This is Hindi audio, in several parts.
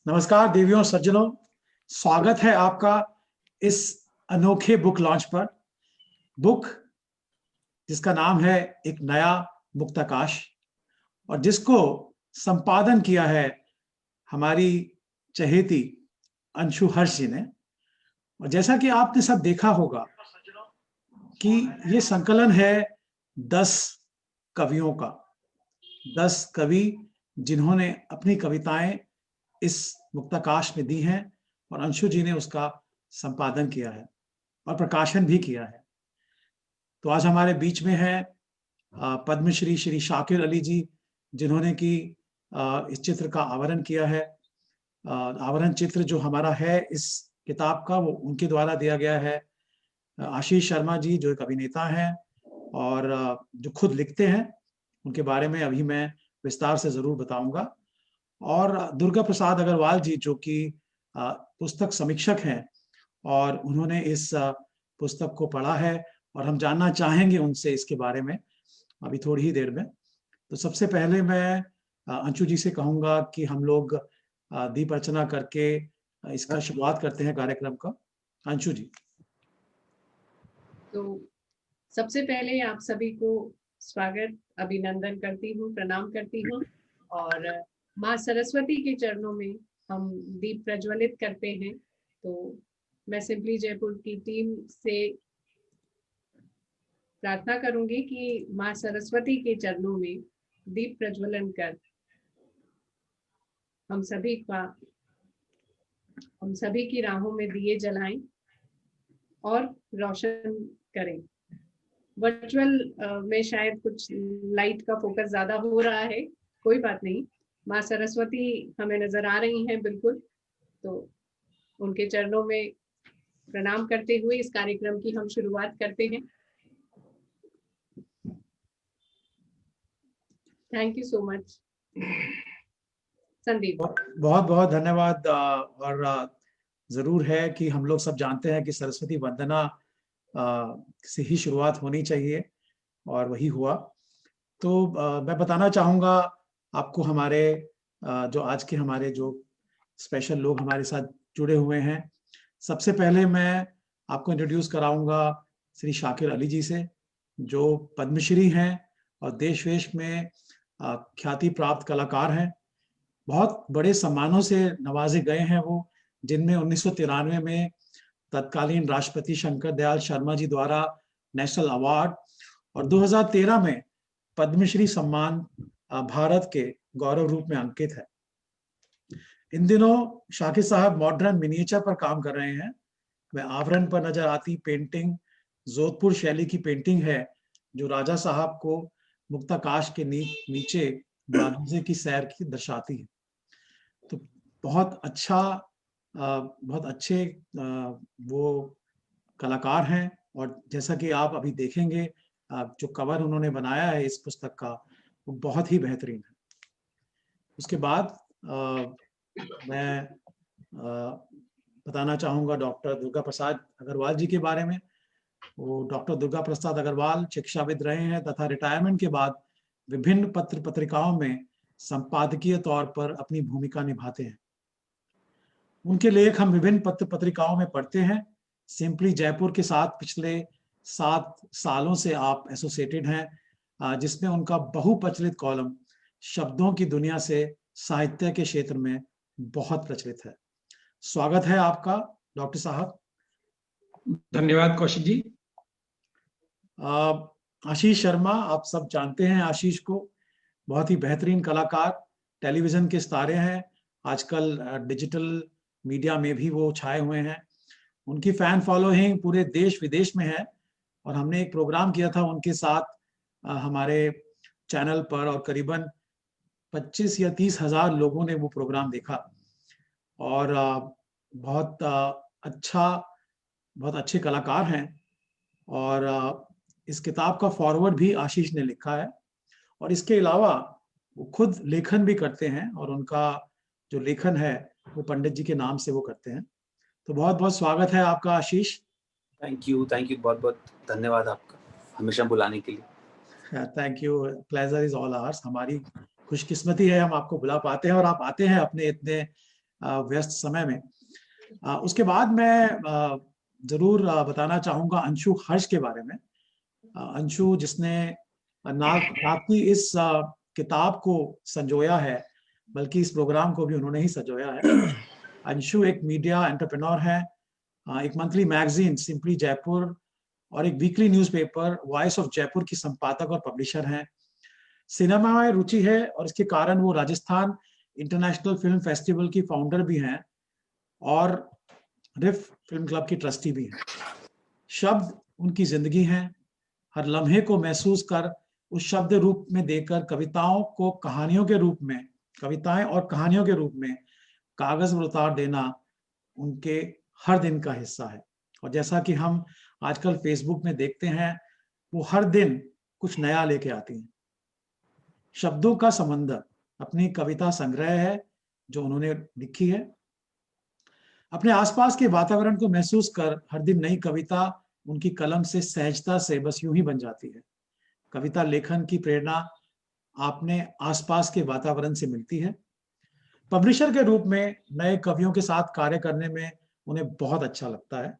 नमस्कार देवियों सज्जनों, स्वागत है आपका इस अनोखे बुक लॉन्च पर। बुक जिसका नाम है एक नया मुक्ताकाश और जिसको संपादन किया है हमारी चहेती अंशु हर्ष जी ने। और जैसा कि आपने सब देखा होगा कि ये संकलन है 10 कवियों का, 10 कवि जिन्होंने अपनी कविताएं इस मुक्ताकाश में दी हैं और अंशु जी ने उसका संपादन किया है और प्रकाशन भी किया है। तो आज हमारे बीच में है पद्मश्री श्री शाकिर अली जी, जिन्होंने कि इस चित्र का आवरण किया है। आवरण चित्र जो हमारा है इस किताब का वो उनके द्वारा दिया गया है। आशीष शर्मा जी जो एक अभिनेता हैं और जो खुद लिखते हैं, उनके बारे में अभी मैं विस्तार से जरूर बताऊंगा। और दुर्गा प्रसाद अग्रवाल जी जो कि पुस्तक समीक्षक हैं और उन्होंने इस पुस्तक को पढ़ा है और हम जानना चाहेंगे उनसे इसके बारे में अभी थोड़ी ही देर में। तो सबसे पहले मैं अंशु जी से कहूंगा कि हम लोग दीप अर्चना करके इसका शुरुआत करते हैं कार्यक्रम का। अंशु जी। तो सबसे पहले आप सभी को स्वागत, अभिनंदन करती हूँ, प्रणाम करती हूँ। और माँ सरस्वती के चरणों में हम दीप प्रज्वलित करते हैं। तो मैं सिंपली जयपुर की टीम से प्रार्थना करूंगी कि माँ सरस्वती के चरणों में दीप प्रज्वलन कर हम सभी की राहों में दिए जलाएं और रोशन करें। वर्चुअल में शायद कुछ लाइट का फोकस ज्यादा हो रहा है, कोई बात नहीं। माँ सरस्वती हमें नजर आ रही हैं बिल्कुल, तो उनके चरणों में प्रणाम करते हुए इस कार्यक्रम की हम शुरुआत करते हैं। Thank you so much Sandeep. बहुत बहुत धन्यवाद। और जरूर है कि हम लोग सब जानते हैं कि सरस्वती वंदना से ही शुरुआत होनी चाहिए और वही हुआ। तो मैं बताना चाहूंगा आपको हमारे जो आज के हमारे जो स्पेशल लोग हमारे साथ जुड़े हुए हैं। सबसे पहले मैं आपको इंट्रोड्यूस कराऊंगा श्री शाकिर अली जी से, जो पद्मश्री हैं और देश विदेश में ख्याति प्राप्त कलाकार हैं। बहुत बड़े सम्मानों से नवाजे गए हैं वो, जिनमें 1993 में तत्कालीन राष्ट्रपति शंकर दयाल शर्मा जी द्वारा नेशनल अवार्ड और 2013 में पद्मश्री सम्मान भारत के गौरव रूप में अंकित है। इन दिनों शाकिर साहब मॉडर्न मिनिएचर पर काम कर रहे हैं। वह आवरण पर नजर आती पेंटिंग जोधपुर शैली की पेंटिंग है, जो राजा साहब को मुक्ताकाश के नीचे बागीचे की सैर की दर्शाती है। तो बहुत अच्छा, बहुत अच्छे वो कलाकार हैं। और जैसा कि आप अभी देखेंगे, जो कवर उन्होंने बनाया है इस पुस्तक का वो बहुत ही बेहतरीन है। उसके बाद मैं बताना चाहूँगा डॉक्टर दुर्गा प्रसाद अग्रवाल जी के बारे में। वो डॉक्टर दुर्गा प्रसाद अग्रवाल शिक्षाविद रहे हैं तथा रिटायरमेंट के बाद विभिन्न पत्र पत्रिकाओं में संपादकीय तौर पर अपनी भूमिका निभाते हैं। उनके लेख हम विभिन्न पत्र पत्रिकाओं में पढ़ते हैं। सिंपली जयपुर के साथ पिछले 7 सालों से आप एसोसिएटेड हैं, जिसमें उनका बहुप्रचलित कॉलम शब्दों की दुनिया से साहित्य के क्षेत्र में बहुत प्रचलित है। स्वागत है आपका डॉक्टर साहब। धन्यवाद कौशिक जी। आशीष शर्मा, आप सब जानते हैं आशीष को, बहुत ही बेहतरीन कलाकार, टेलीविजन के सितारे हैं। आजकल डिजिटल मीडिया में भी वो छाए हुए हैं। उनकी फैन फॉलोइंग पूरे देश विदेश में है और हमने एक प्रोग्राम किया था उनके साथ हमारे चैनल पर और करीबन 25 या 30 हजार लोगों ने वो प्रोग्राम देखा। और बहुत अच्छे कलाकार हैं। और इस किताब का फॉरवर्ड भी आशीष ने लिखा है और इसके अलावा वो खुद लेखन भी करते हैं और उनका जो लेखन है वो पंडित जी के नाम से वो करते हैं। तो बहुत बहुत स्वागत है आपका आशीष। थैंक यू, बहुत बहुत धन्यवाद आपका हमेशा बुलाने के लिए। Thank you, pleasure is all hours. हमारी खुशकिस्मती है हम आपको बुला पाते हैं और आप आते हैं अपने इतने व्यस्त समय में। उसके बाद मैं जरूर बताना चाहूंगा अंशु हर्ष के बारे में। अंशु जिसने ना कि इस किताब को संजोया है, बल्कि इस प्रोग्राम को भी उन्होंने ही संजोया है। अंशु एक मीडिया एंटरप्रेन्योर है, एक मंथली मैगजीन सिंपली जयपुर और एक weekly newspaper voice of Jaipur की संपादक और पब्लिशर हैं। सिनेमा में रुचि है और इसके कारण वो राजस्थान इंटरनेशनल फिल्म फेस्टिवल की फाउंडर भी हैं और रिफ फिल्म क्लब की ट्रस्टी भी हैं। शब्द उनकी जिंदगी हैं, हर लम्हे को महसूस कर उस शब्द रूप में देकर कविताओं को कहानियों के रूप में, कविताएं और कहानियों के रूप में कागज पर उतार देना उनके हर दिन का हिस्सा है। और जैसा कि हम आजकल फेसबुक में देखते हैं, वो हर दिन कुछ नया लेके आती हैं। शब्दों का समंदर अपनी कविता संग्रह है जो उन्होंने लिखी है। अपने आसपास के वातावरण को महसूस कर हर दिन नई कविता उनकी कलम से सहजता से बस यूं ही बन जाती है। कविता लेखन की प्रेरणा आपने आसपास के वातावरण से मिलती है। पब्लिशर के रूप में नए कवियों के साथ कार्य करने में उन्हें बहुत अच्छा लगता है।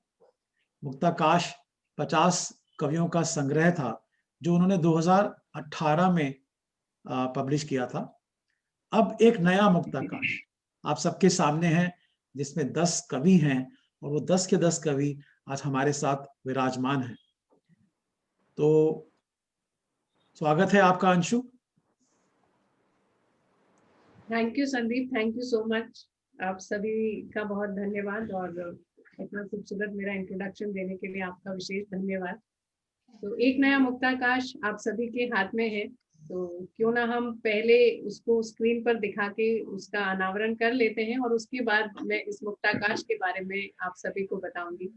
मुक्ताकाश 50 कवियों का संग्रह था जो उन्होंने 2018 में पब्लिश किया था। अब एक नया मुक्ताकाश आप सबके सामने है जिसमें 10 कवि हैं और वो 10 के 10 कवि आज हमारे साथ विराजमान हैं। तो स्वागत है आपका Anshu. Thank you Sandeep, thank you so much. आप सभी का बहुत धन्यवाद और इतना खूबसूरत मेरा इंट्रोडक्शन देने के लिए आपका विशेष धन्यवाद। तो एक नया मुक्ताकाश आप सभी के हाथ में है, तो क्यों ना हम पहले उसको स्क्रीन पर दिखा के उसका अनावरण कर लेते हैं और उसके बाद मैं इस मुक्ताकाश के बारे में आप सभी को बताऊंगी।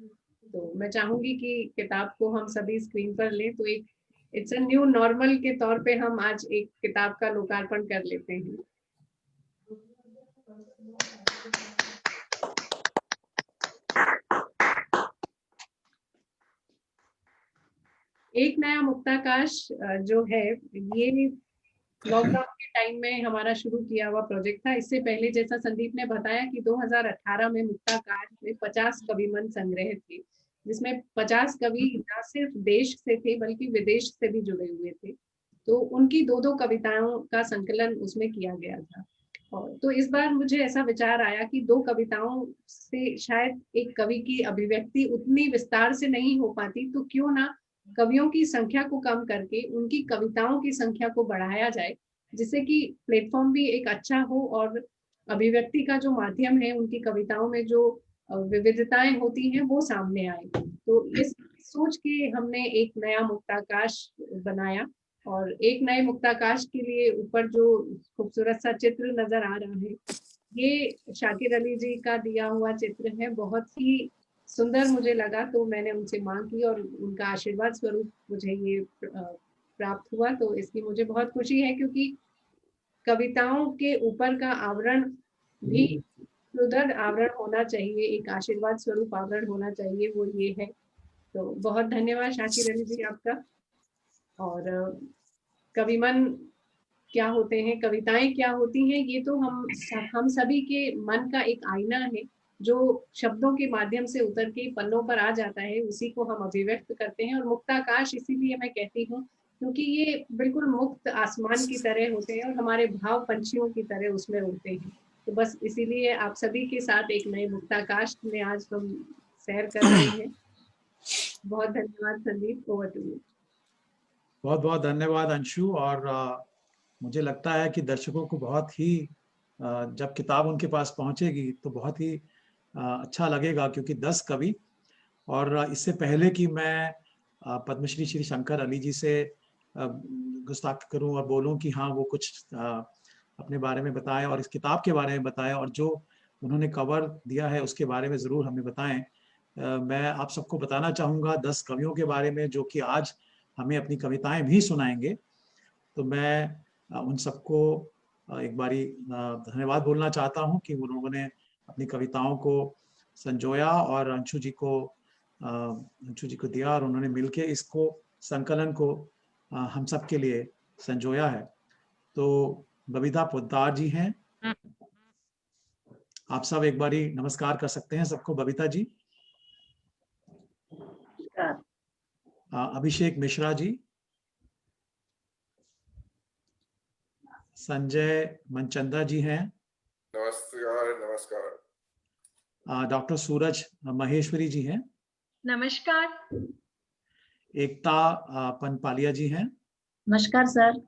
तो मैं चाहूंगी कि किताब को हम सभी स्क्रीन पर लें। तो एक इट्स अ न्यू नॉर्मल के तौर पे हम आज एक किताब का लोकार्पण कर लेते हैं। एक नया मुक्ताकाश जो है, ये लॉकडाउन के टाइम में हमारा शुरू किया हुआ प्रोजेक्ट था। इससे पहले जैसा संदीप ने बताया कि 2018 में मुक्ताकाश में 50 कविमन संग्रह थे, जिसमें 50 कवि न सिर्फ देश से थे बल्कि विदेश से भी जुड़े हुए थे। तो उनकी 2-2 कविताओं का संकलन उसमें किया गया था। और तो इस बार मुझे ऐसा विचार आया कि 2 कविताओं से शायद एक कवि की अभिव्यक्ति उतनी विस्तार से नहीं हो पाती, तो क्यों ना कवियों की संख्या को कम करके उनकी कविताओं की संख्या को बढ़ाया जाए, जिससे कि प्लेटफॉर्म भी एक अच्छा हो और अभिव्यक्ति का जो माध्यम है, उनकी कविताओं में जो विविधताएं होती हैं वो सामने आए। तो इस सोच के हमने एक नया मुक्ताकाश बनाया और एक नए मुक्ताकाश के लिए ऊपर जो खूबसूरत सा चित्र नजर आ रहा है, ये शाकिर अली जी का दिया हुआ चित्र है। बहुत ही सुंदर मुझे लगा, तो मैंने उनसे मांग की और उनका आशीर्वाद स्वरूप मुझे ये प्राप्त हुआ। तो इसकी मुझे बहुत खुशी है, क्योंकि कविताओं के ऊपर का आवरण भी सुदृढ़ आवरण होना चाहिए, एक आशीर्वाद स्वरूप आवरण होना चाहिए, वो ये है। तो बहुत धन्यवाद शाकिर अली जी आपका। और कविमन क्या होते हैं, कविताएं क्या होती हैं, ये तो हम सभी के मन का एक आईना है जो शब्दों के माध्यम से उतर के पन्नों पर आ जाता है, उसी को हम अभिव्यक्त करते हैं। और मुक्ताकाश इसीलिए मैं कहती हूँ क्योंकि ये बिल्कुल मुक्त आसमान की तरह होते हैं और हमारे भाव पंछियों की तरह उसमें उड़ते हैं। तो बस इसीलिए आप सभी के साथ एक नए मुक्ताकाश में आज हम सैर कर रहे हैं। बहुत धन्यवाद संदीप, ओवर टू यू। बहुत बहुत धन्यवाद अंशु। और मुझे लगता है कि दर्शकों को बहुत ही जब किताब उनके पास पहुंचेगी तो बहुत ही अच्छा लगेगा, क्योंकि 10 कवि, और इससे पहले कि मैं पद्मश्री श्री शंकर अली जी से गुस्ताखी करूं और बोलूं कि हाँ वो कुछ अपने बारे में बताएं और इस किताब के बारे में बताएं और जो उन्होंने कवर दिया है उसके बारे में ज़रूर हमें बताएं, मैं आप सबको बताना चाहूँगा 10 कवियों के बारे में जो कि आज हमें अपनी कविताएं भी सुनाएंगे। तो मैं उन सबको एक बारी धन्यवाद बोलना चाहता हूं कि उन लोगों ने अपनी कविताओं को संजोया और अंशु जी को दिया और उन्होंने मिलके इसको संकलन को हम सब के लिए संजोया है। तो बबीता पोद्दार जी हैं, आप सब एक बारी नमस्कार कर सकते हैं सबको। बबीता जी, अभिषेक मिश्रा जी, संजय मनचंदा जी हैं, नमस्कार नमस्कार। डॉक्टर सूरज महेश्वरी जी हैं, नमस्कार। एकता पनपालिया जी हैं, नमस्कार सर।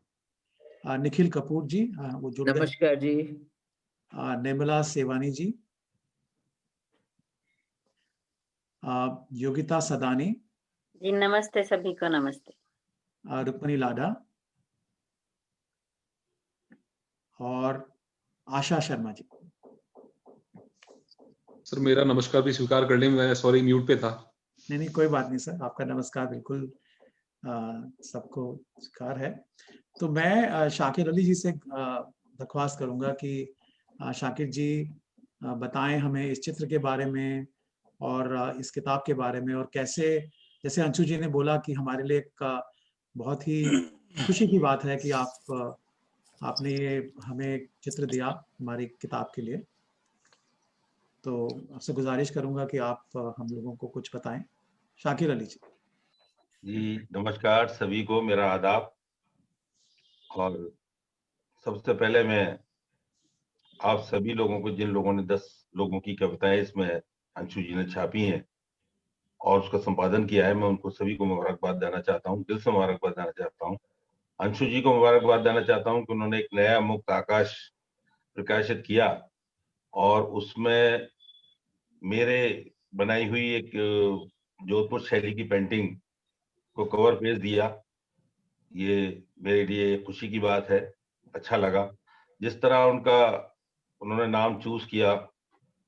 निखिल कपूर जी, वो जुड़ गए, नमस्कार जी। निर्मला सेवानी जी, योगिता सदानी जी नमस्ते, सभी को नमस्ते। रुक्मणी लाडा और आशा शर्मा जी। सर मेरा नमस्कार भी स्वीकार कर लें, मैं सॉरी म्यूट पे था। नहीं, कोई बात नहीं सर, आपका नमस्कार बिल्कुल सबको स्वीकार है। तो मैं शाकिर अली जी से दरख्वास्त करूंगा कि शाकिर जी बताएं हमें इस चित्र के बारे में और इस किताब के बारे में, और कैसे, जैसे अंशु जी ने बोला कि हमारे लिए एक बहुत ही खुशी की बात है कि आपने ये हमें चित्र दिया हमारी किताब के लिए। तो आपसे गुजारिश करूंगा कि आप हम लोगों को कुछ बताएं। शाकिर अली जी। जी नमस्कार सभी को, मेरा आदाब। और सबसे पहले मैं आप सभी लोगों को, जिन लोगों ने 10 लोगों की कविताएं इसमें अंशु जी ने छापी हैं और उसका संपादन किया है, मैं उनको सभी को मुबारकबाद देना चाहता हूं, दिल से मुबारकबाद देना चाहता हूं। अंशु जी को मुबारकबाद देना चाहता हूं कि उन्होंने एक नया मुक्त आकाश प्रकाशित किया और उसमें मेरे बनाई हुई एक जोधपुर शैली की पेंटिंग को कवर पेज दिया। ये मेरे लिए खुशी की बात है, अच्छा लगा। जिस तरह उन्होंने नाम चूज किया,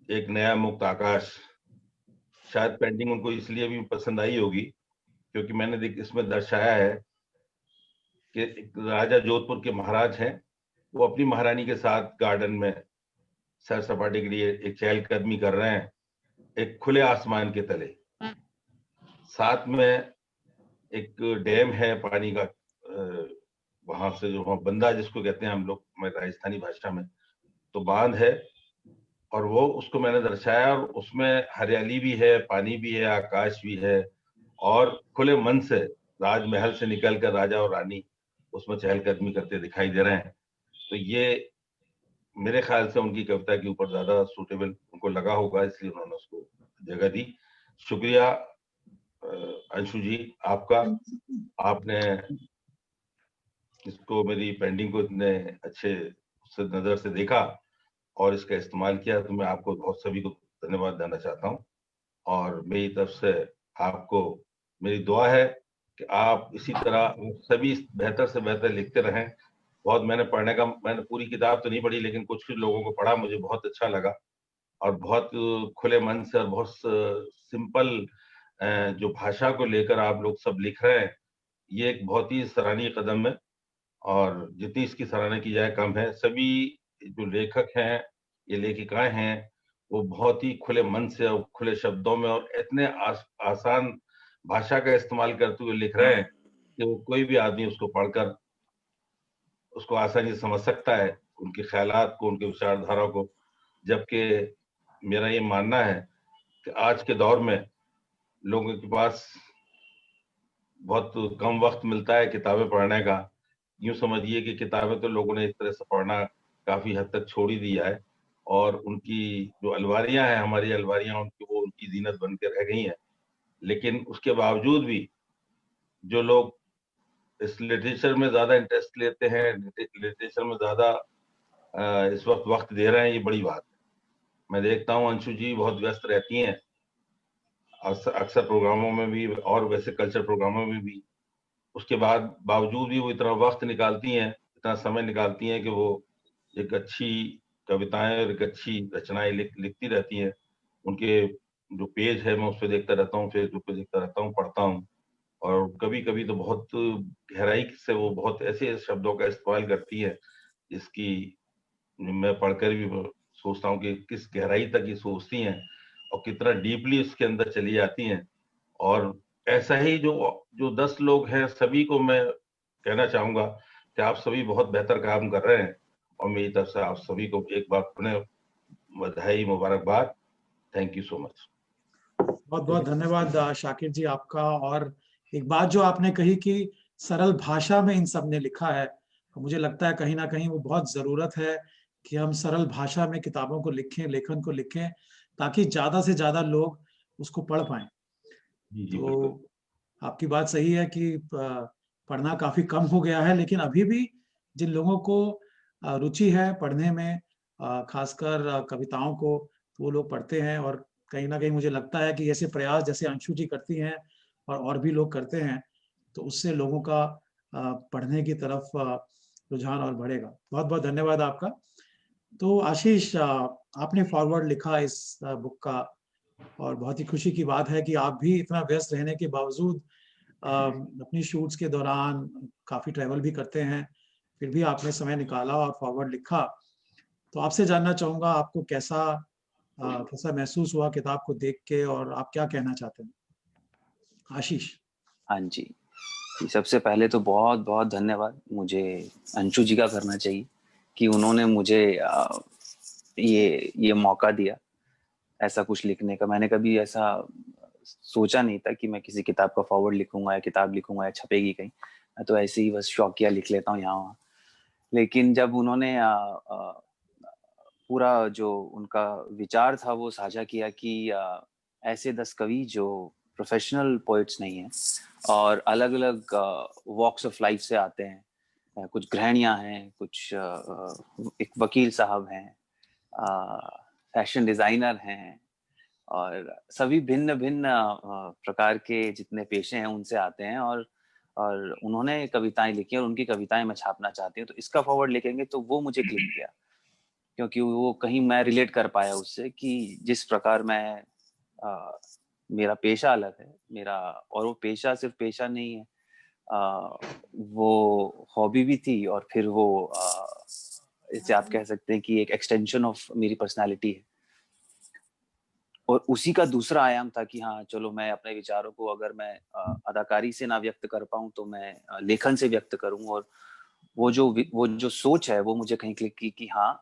एक नया मुक्त आकाश, शायद पेंटिंग उनको इसलिए भी पसंद आई होगी क्योंकि मैंने इसमें दर्शाया है कि एक राजा जोधपुर के महाराज हैं, वो अपनी महारानी के साथ गार्डन में सैर सपाटे के लिए एक चहलकदमी कर रहे हैं, एक खुले आसमान के तले। साथ में एक डैम है पानी का, वहां से जो बंदा जिसको कहते हैं हम लोग, मैं राजस्थानी भाषा में, तो बांध है, और वो उसको मैंने दर्शाया और उसमें हरियाली भी है, पानी भी है, आकाश भी है, और खुले मन से राजमहल से निकलकर राजा और रानी उसमें चहलकदमी करते दिखाई दे रहे हैं। तो ये मेरे ख्याल से उनकी कविता के ऊपर ज्यादा सूटेबल उनको लगा होगा, इसलिए उन्होंने उसको जगह दी। शुक्रिया अंशु जी आपका, आपने इसको, मेरी पेंटिंग को इतने अच्छे नजर से देखा और इसका इस्तेमाल किया, तो मैं आपको बहुत सभी को धन्यवाद देना चाहता हूँ। और मेरी तरफ से आपको मेरी दुआ है कि आप इसी तरह सभी बेहतर से बेहतर लिखते रहें। बहुत मैंने पूरी किताब तो नहीं पढ़ी, लेकिन कुछ लोगों को पढ़ा, मुझे बहुत अच्छा लगा और बहुत खुले मन से और बहुत सिंपल जो भाषा को लेकर आप लोग सब लिख रहे हैं, ये एक बहुत ही सराहनीय कदम है और जितनी इसकी सराहना की जाए कम है। सभी जो लेखक हैं, ये लेखिकाएं हैं, वो बहुत ही खुले मन से और खुले शब्दों में और इतने आसान भाषा का इस्तेमाल करते हुए लिख रहे हैं कि वो कोई भी आदमी उसको पढ़कर उसको आसानी से समझ सकता है, उनके ख्यालात को, उनके विचारधारा को। जबकि मेरा ये मानना है कि आज के दौर में लोगों के पास बहुत कम वक्त मिलता है किताबें पढ़ने का। यूं समझिए कि किताबें तो लोगों ने इस तरह से पढ़ना काफी हद तक छोड़ ही दिया है और उनकी जो अलमारियां हैं, हमारी अलमारियां, उनकी जीनत बन के रह गई हैं। लेकिन उसके बावजूद भी जो लोग इस लिटरेचर में ज्यादा इंटरेस्ट लेते हैं, लिटरेचर में ज्यादा इस वक्त दे रहे हैं, ये बड़ी बात है। मैं देखता हूँ अंशु जी बहुत व्यस्त रहती हैं अक्सर प्रोग्रामों में भी और वैसे कल्चर प्रोग्रामों में भी। उसके बावजूद भी वो इतना वक्त निकालती हैं, इतना समय निकालती हैं कि वो एक अच्छी कविताएं और एक अच्छी रचनाएं लिखती रहती हैं। उनके जो पेज है मैं उस पर देखता रहता हूँ, फेसबुक पे देखता रहता हूँ, पढ़ता हूँ, और कभी कभी तो बहुत गहराई से वो बहुत ऐसे शब्दों का इस्तेमाल करती है जिसकी मैं पढ़कर भी सोचता हूँ कि किस गहराई तक ये सोचती हैं और कितना डीपली उसके अंदर चली जाती हैं। और ऐसा ही जो 10 लोग हैं, सभी को मैं कहना चाहूंगा कि आप सभी बहुत बेहतर काम कर रहे हैं और मेरी तरफ से आप सभी को एक बार पुनः बधाई, मुबारकबाद। Thank you so much. बहुत बहुत धन्यवाद शाकिर जी आपका। और एक बात जो आपने कही कि सरल भाषा में इन सब ने लिखा है, मुझे लगता है कहीं ना कहीं वो बहुत जरूरत है कि हम सरल भाषा में किताबों को लिखें, लेखन को लिखें, ताकि ज्यादा से ज्यादा लोग उसको पढ़ पाएं। जी जी बिल्कुल। तो आपकी बात सही है कि पढ़ना काफी कम हो गया है, लेकिन अभी भी जिन लोगों को रुचि है पढ़ने में, खासकर कविताओं को, तो वो लोग पढ़ते हैं। और कहीं ना कहीं मुझे लगता है कि ऐसे प्रयास जैसे अंशु जी करती हैं और भी लोग करते हैं, तो उससे लोगों का पढ़ने की तरफ रुझान और बढ़ेगा। बहुत बहुत धन्यवाद आपका। तो आशीष, आपने फॉरवर्ड लिखा इस बुक का, और बहुत ही खुशी की बात है कि आप भी इतना व्यस्त रहने के बावजूद अपनी शूट्स के दौरान काफी ट्रैवल भी करते हैं, फिर भी आपने समय निकाला और फॉरवर्ड लिखा। तो आपसे जानना चाहूंगा, आपको कैसा महसूस हुआ किताब को देख के, और आप क्या कहना चाहते हैं? आशीष। हाँ जी, सबसे पहले तो बहुत बहुत धन्यवाद मुझे अंशु जी का करना चाहिए कि उन्होंने मुझे ये मौका दिया ऐसा कुछ लिखने का। मैंने कभी ऐसा सोचा नहीं था कि मैं किसी किताब का फॉरवर्ड लिखूंगा या किताब लिखूंगा या छपेगी कहीं। मैं तो ऐसे ही बस शौकिया लिख लेता हूँ यहाँ वहाँ। लेकिन जब उन्होंने पूरा जो उनका विचार था वो साझा किया कि ऐसे 10 कवि जो प्रोफेशनल पोइट्स नहीं हैं और अलग अलग वॉक्स ऑफ लाइफ से आते हैं, कुछ गृहणियाँ हैं, कुछ एक वकील साहब हैं, फैशन डिजाइनर हैं, और सभी भिन्न भिन्न प्रकार के जितने पेशे हैं उनसे आते हैं, और उन्होंने कविताएं लिखी और उनकी कविताएं मैं छापना चाहती हूँ। तो इसका फॉरवर्ड लिखेंगे तो वो मुझे क्लिक किया, क्योंकि वो कहीं मैं रिलेट कर पाया उससे कि जिस प्रकार मैं मेरा पेशा अलग है मेरा, और वो पेशा सिर्फ पेशा नहीं है, वो हॉबी भी थी, और फिर वो इसे आप कह सकते हैं कि एक एक्सटेंशन ऑफ मेरी पर्सनालिटी है। और उसी का दूसरा आयाम था कि हाँ चलो, मैं अपने विचारों को अगर मैं अदाकारी से ना व्यक्त कर पाऊँ तो मैं लेखन से व्यक्त करूँ। और वो जो सोच है वो मुझे कहीं क्लिक की कि हाँ,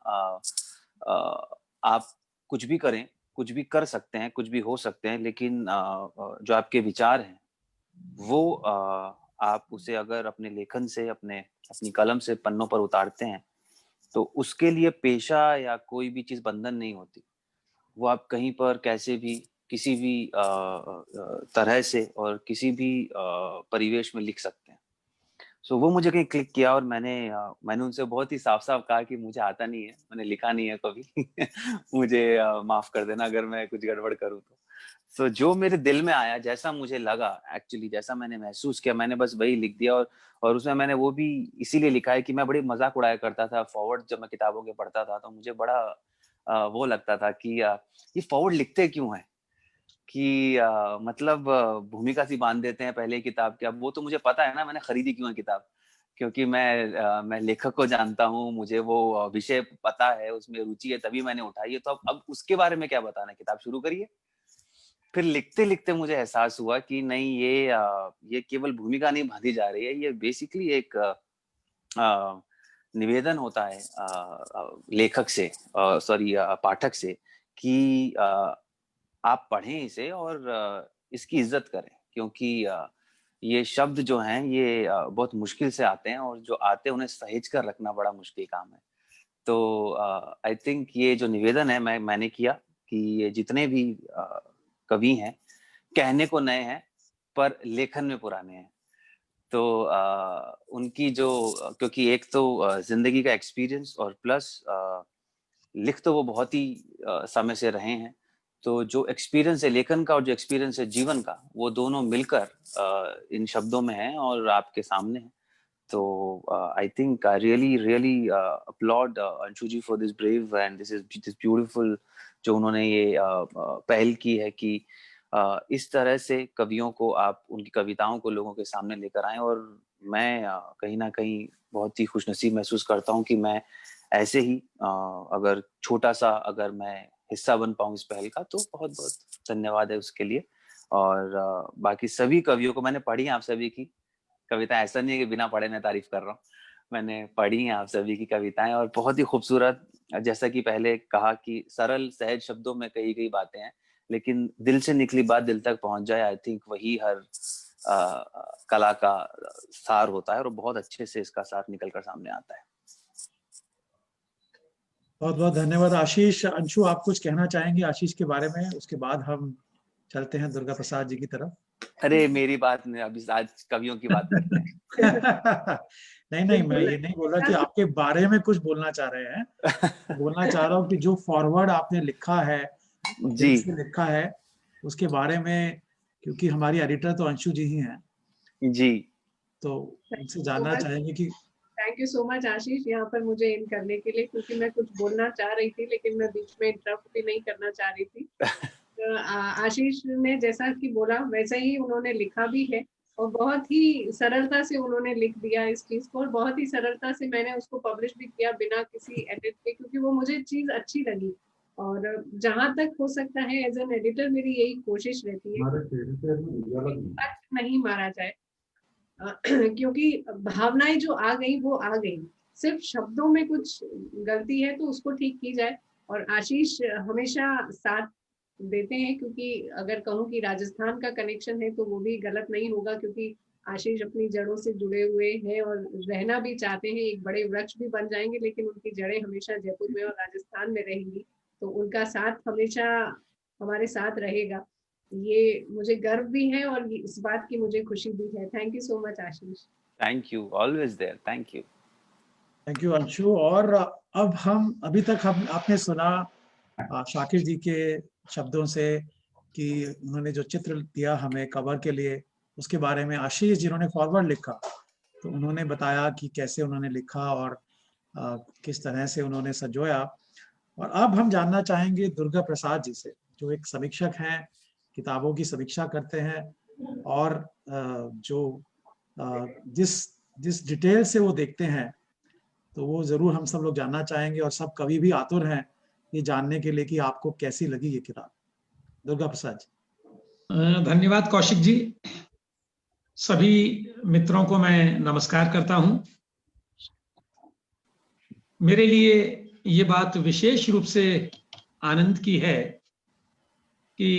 आप कुछ भी करें, कुछ भी कर सकते हैं, कुछ भी हो सकते हैं, लेकिन जो आपके विचार हैं वो आप उसे अगर अपने लेखन से, अपनी कलम से पन्नों पर उतारते हैं तो उसके लिए पेशा या कोई भी चीज बंधन नहीं होती। वो आप कहीं पर कैसे भी, किसी भी तरह से और किसी भी परिवेश में लिख सकते हैं। सो वो मुझे कहीं क्लिक किया, और मैंने उनसे बहुत ही साफ साफ कहा कि मुझे आता नहीं है, मैंने लिखा नहीं है कभी मुझे माफ कर देना अगर मैं कुछ गड़बड़ करूँ तो। सो जो मेरे दिल में आया, जैसा मुझे लगा, एक्चुअली जैसा मैंने महसूस किया, मैंने बस वही लिख दिया। और उसमें मैंने वो भी इसीलिए लिखा है कि मैं बड़ी मजाक उड़ाया करता था फॉरवर्ड, जब मैं किताबों के पढ़ता था तो मुझे बड़ा वो लगता था कि ये फॉरवर्ड लिखते क्यों है, कि मतलब भूमिका सी बांध देते हैं पहले किताब के। अब वो तो मुझे पता है ना, मैंने खरीदी क्यों है किताब, क्योंकि मैं लेखक को जानता हूँ, मुझे वो विषय पता है, उसमें रुचि है, तभी मैंने उठाई है। तो अब उसके बारे में क्या बताना, किताब शुरू करिए। फिर लिखते लिखते मुझे एहसास हुआ कि नहीं, ये केवल भूमिका नहीं बांधी जा रही है, ये बेसिकली एक निवेदन होता है लेखक से, सॉरी पाठक से, कि आप पढ़ें इसे और इसकी इज्जत करें, क्योंकि ये शब्द जो हैं ये बहुत मुश्किल से आते हैं, और जो आते हैं उन्हें सहेज कर रखना बड़ा मुश्किल काम है। तो आई थिंक ये जो निवेदन है मैंने किया कि ये जितने भी कवि हैं, कहने को नए हैं पर लेखन में पुराने हैं। तो उनकी जो, क्योंकि एक तो जिंदगी का एक्सपीरियंस, और प्लस लिख तो वो बहुत ही समय से रहे हैं, तो जो एक्सपीरियंस है लेखन का और जो एक्सपीरियंस है जीवन का, वो दोनों मिलकर इन शब्दों में है और आपके सामने है। तो I think I really applaud Anshu ji for this brave and this beautiful जो उन्होंने ये पहल की है कि इस तरह से कवियों को आप उनकी कविताओं को लोगों के सामने लेकर आए। और मैं कहीं ना कहीं बहुत ही खुशनसीब महसूस करता हूँ कि मैं ऐसे ही अगर छोटा सा अगर मैं हिस्सा बन पाऊँ इस पहल का, तो बहुत बहुत धन्यवाद है उसके लिए। और बाकी सभी कवियों को मैंने पढ़ी है, आप सभी की कविताएं, ऐसा नहीं है कि बिना पढ़े मैं तारीफ कर रहा हूँ, मैंने पढ़ी है आप सभी की कविताएं, और बहुत ही खूबसूरत जैसा कि पहले कहा कि सरल सहज शब्दों में कही गई बातें हैं, लेकिन दिल से निकली बात दिल तक पहुंच जाए, आई थिंक वही हर कला का सार होता है, और बहुत अच्छे से इसका सार निकल कर सामने आता है। बहुत बहुत धन्यवाद आशीष। अंशु, आप कुछ कहना चाहेंगे आशीष के बारे में? उसके बाद हम चलते हैं दुर्गा प्रसाद जी की तरफ। अरे मेरी बात नहीं, अभी आज कवियों की बात करते हैं। नहीं, मैं ये नहीं बोल रहा कि आपके बारे में कुछ बोलना चाह रहे हैं। बोलना चाह रहा हूँ कि जो फॉरवर्ड आपने लिखा है, जी लिखा है, उसके बारे में, क्योंकि हमारी एडिटर तो अंशु जी ही हैं, जी, तो उनसे जानना चाहेंगे कि थैंक यू सो मच आशीष यहाँ पर मुझे इन करने के लिए, क्योंकि मैं कुछ बोलना चाह रही थी लेकिन मैं बीच में इंटरप्ट भी नहीं करना चाह रही थी। तो आशीष ने जैसा कि बोला वैसा ही उन्होंने लिखा भी है, और बहुत ही सरलता से उन्होंने लिख दिया इस चीज को, और बहुत ही सरलता से मैंने उसको पब्लिश भी किया बिना किसी एडिट के, क्योंकि वो मुझे चीज अच्छी लगी। और जहां तक हो सकता है एज एन एडिटर मेरी यही कोशिश रहती है नहीं मारा जाए, क्योंकि भावनाएं जो आ गई वो आ गई, सिर्फ शब्दों में कुछ गलती है तो उसको ठीक की जाए। और आशीष हमेशा साथ देते हैं, क्योंकि अगर कहूँ कि राजस्थान का कनेक्शन है तो वो भी गलत नहीं होगा, क्योंकि आशीष अपनी जड़ों से जुड़े हुए हैं और रहना भी चाहते हैं, एक बड़े वृक्ष भी बन जाएंगे लेकिन उनकी जड़ें हमेशा जयपुर में और राजस्थान में रहेंगी, तो उनका साथ हमेशा हमारे साथ रहेगा। ये मुझे गर्व भी है और इस बात की मुझे खुशी भी है। Thank you so much Ashish. Thank you, always there, thank you. Thank you Anshu. और अब हम अभी तक आपने सुना शाकिर जी के शब्दों से कि उन्होंने जो चित्र दिया हमें कवर के लिए, उसके बारे में आशीष जिन्होंने फॉरवर्ड लिखा, तो उन्होंने बताया कि कैसे उन्होंने लिखा और किस तरह से उन्होंने संजोया। और अब हम जानना चाहेंगे दुर्गा प्रसाद जी से, जो एक समीक्षक हैं, किताबों की समीक्षा करते हैं, और जो जिस डिटेल से वो देखते हैं, तो वो जरूर हम सब लोग जानना चाहेंगे, और सब कवि भी आतुर हैं ये जानने के लिए कि आपको कैसी लगी ये किताब। दुर्गा प्रसाद जी। धन्यवाद कौशिक जी। सभी मित्रों को मैं नमस्कार करता हूं। मेरे लिए ये बात विशेष रूप से आनंद की है कि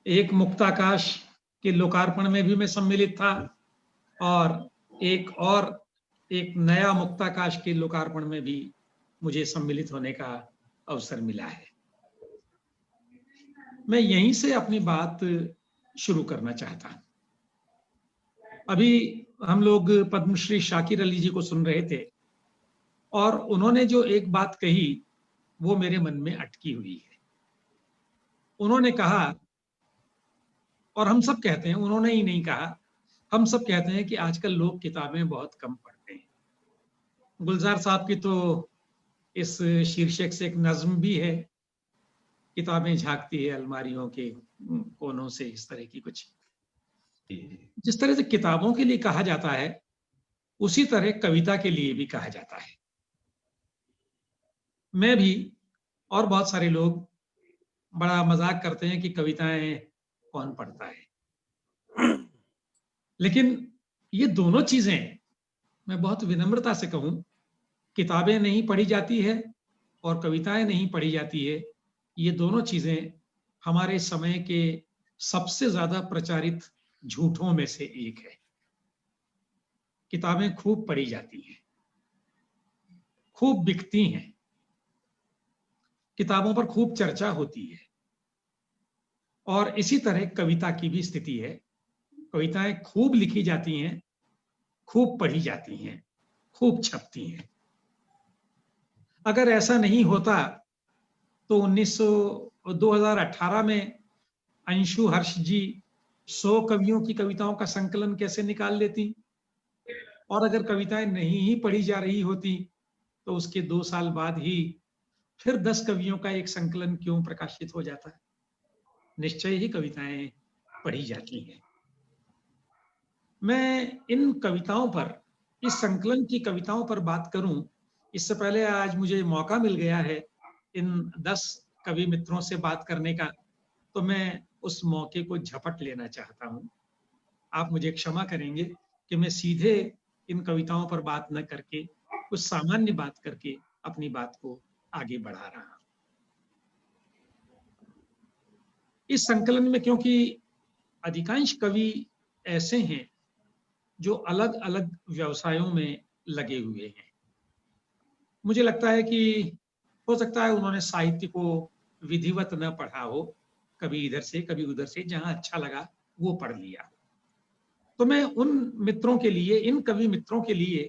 एक मुक्ताकाश के लोकार्पण में भी मैं सम्मिलित था, और एक नया मुक्ताकाश के लोकार्पण में भी मुझे सम्मिलित होने का अवसर मिला है। मैं यहीं से अपनी बात शुरू करना चाहता हूं। अभी हम लोग पद्मश्री शाकिर अली जी को सुन रहे थे, और उन्होंने जो एक बात कही वो मेरे मन में अटकी हुई है। उन्होंने कहा, और हम सब कहते हैं, उन्होंने ही नहीं कहा, हम सब कहते हैं कि आजकल लोग किताबें बहुत कम पढ़ते हैं। गुलजार साहब की तो इस शीर्षक से एक नज्म भी है, किताबें झांकती है अलमारियों के कोनों से, इस तरह की कुछ। जिस तरह से किताबों के लिए कहा जाता है, उसी तरह कविता के लिए भी कहा जाता है। मैं भी और बहुत सारे लोग बड़ा मजाक करते हैं कि कविताएं कौन पढ़ता है, लेकिन ये दोनों चीजें, मैं बहुत विनम्रता से कहूं, किताबें नहीं पढ़ी जाती है और कविताएं नहीं पढ़ी जाती है, ये दोनों चीजें हमारे समय के सबसे ज्यादा प्रचारित झूठों में से एक है। किताबें खूब पढ़ी जाती हैं, खूब बिकती हैं, किताबों पर खूब चर्चा होती है, और इसी तरह कविता की भी स्थिति है। कविताएं खूब लिखी जाती हैं, खूब पढ़ी जाती हैं, खूब छपती हैं। अगर ऐसा नहीं होता तो 2018 में अंशु हर्ष जी 100 कवियों की कविताओं का संकलन कैसे निकाल लेती, और अगर कविताएं नहीं ही पढ़ी जा रही होती तो उसके 2 साल बाद ही फिर 10 कवियों का एक संकलन क्यों प्रकाशित हो जाता है। निश्चय ही कविताएं पढ़ी जाती हैं। मैं इन कविताओं पर, इस संकलन की कविताओं पर बात करूं, इससे पहले आज मुझे मौका मिल गया है इन 10 कवि मित्रों से बात करने का, तो मैं उस मौके को झपट लेना चाहता हूं। आप मुझे क्षमा करेंगे कि मैं सीधे इन कविताओं पर बात न करके कुछ सामान्य बात करके अपनी बात को आगे बढ़ा रहा हूं। इस संकलन में क्योंकि अधिकांश कवि ऐसे हैं जो अलग अलग व्यवसायों में लगे हुए हैं, मुझे लगता है कि हो सकता है उन्होंने साहित्य को विधिवत न पढ़ा हो, कभी इधर से कभी उधर से, जहां अच्छा लगा वो पढ़ लिया। तो मैं उन मित्रों के लिए, इन कवि मित्रों के लिए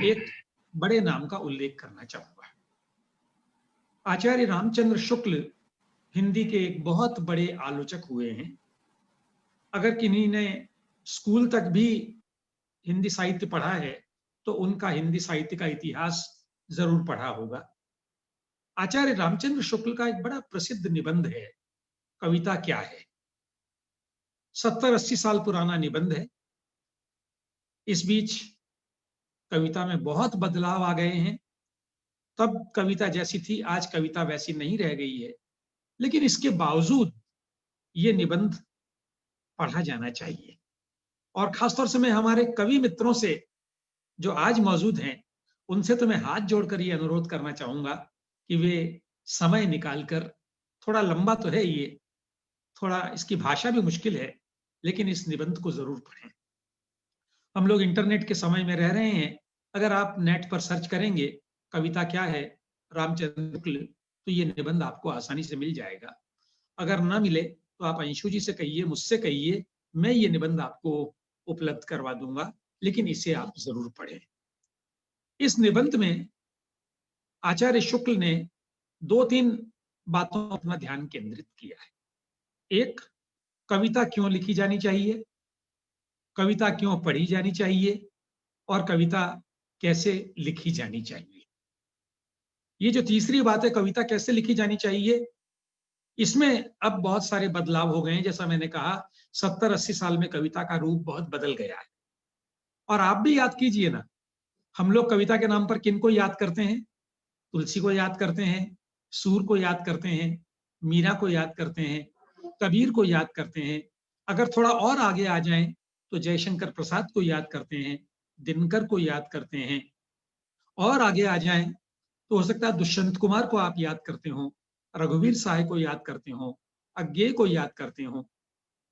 एक बड़े नाम का उल्लेख करना चाहूंगा। आचार्य रामचंद्र शुक्ल हिंदी के एक बहुत बड़े आलोचक हुए हैं। अगर किन्हीं ने स्कूल तक भी हिंदी साहित्य पढ़ा है तो उनका हिंदी साहित्य का इतिहास जरूर पढ़ा होगा। आचार्य रामचंद्र शुक्ल का एक बड़ा प्रसिद्ध निबंध है, कविता क्या है। 70-80 साल पुराना निबंध है। इस बीच कविता में बहुत बदलाव आ गए हैं। तब कविता जैसी थी, आज कविता वैसी नहीं रह गई है, लेकिन इसके बावजूद ये निबंध पढ़ा जाना चाहिए। और खासतौर से मैं हमारे कवि मित्रों से जो आज मौजूद हैं उनसे तो मैं हाथ जोड़कर ये अनुरोध करना चाहूंगा कि वे समय निकालकर, थोड़ा लंबा तो है ये, थोड़ा इसकी भाषा भी मुश्किल है, लेकिन इस निबंध को जरूर पढ़ें। हम लोग इंटरनेट के समय में रह रहे हैं। अगर आप नेट पर सर्च करेंगे कविता क्या है रामचंद्र शुक्ल, तो ये निबंध आपको आसानी से मिल जाएगा। अगर ना मिले तो आप अंशु जी से कहिए, मुझसे कहिए, मैं ये निबंध आपको उपलब्ध करवा दूंगा, लेकिन इसे आप जरूर पढ़ें। इस निबंध में आचार्य शुक्ल ने 2-3 बातों पर अपना ध्यान केंद्रित किया है। एक, कविता क्यों लिखी जानी चाहिए, कविता क्यों पढ़ी जानी चाहिए, और कविता कैसे लिखी जानी चाहिए। ये जो तीसरी बात है, कविता कैसे लिखी जानी चाहिए, इसमें अब बहुत सारे बदलाव हो गए हैं। जैसा मैंने कहा, 70-80 साल में कविता का रूप बहुत बदल गया है। और आप भी याद कीजिए ना, हम लोग कविता के नाम पर किन को याद करते हैं? तुलसी को याद करते हैं, सूर को याद करते हैं, मीरा को याद करते हैं, कबीर को याद करते हैं। अगर थोड़ा और आगे आ जाएं तो जयशंकर प्रसाद को याद करते हैं, दिनकर को याद करते हैं। और आगे आ जाएं तो हो सकता है दुष्यंत कुमार को आप याद करते हो, रघुवीर साय को याद करते हो, अज्ञे को याद करते हो।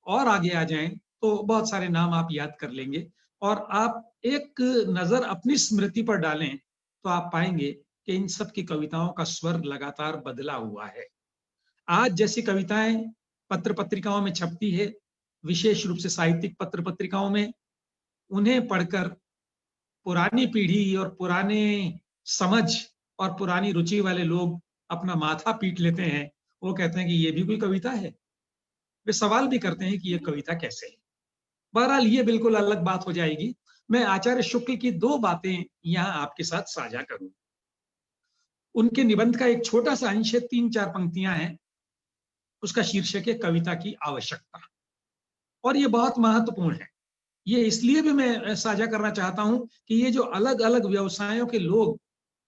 और आगे आ जाएं तो बहुत सारे नाम आप याद कर लेंगे। और आप एक नजर अपनी स्मृति पर डालें तो आप पाएंगे कि इन सब की कविताओं का स्वर लगातार बदला हुआ है। आज जैसी कविताएं पत्र पत्रिकाओं में छपती है, विशेष रूप से साहित्यिक पत्र पत्रिकाओं में, उन्हें पढ़कर पुरानी पीढ़ी और पुराने समझ और पुरानी रुचि वाले लोग अपना माथा पीट लेते हैं। वो कहते हैं कि ये भी कोई कविता है। वे सवाल भी करते हैं कि ये कविता कैसे है। बहरहाल ये बिल्कुल अलग बात हो जाएगी। मैं आचार्य शुक्ल की 2 बातें यहां आपके साथ साझा करूं। उनके निबंध का एक छोटा सा अंश है, 3-4 पंक्तियां हैं। उसका शीर्षक है कविता की आवश्यकता। और ये बहुत महत्वपूर्ण है। ये इसलिए भी मैं साझा करना चाहता हूं कि ये जो अलग अलग व्यवसायों के लोग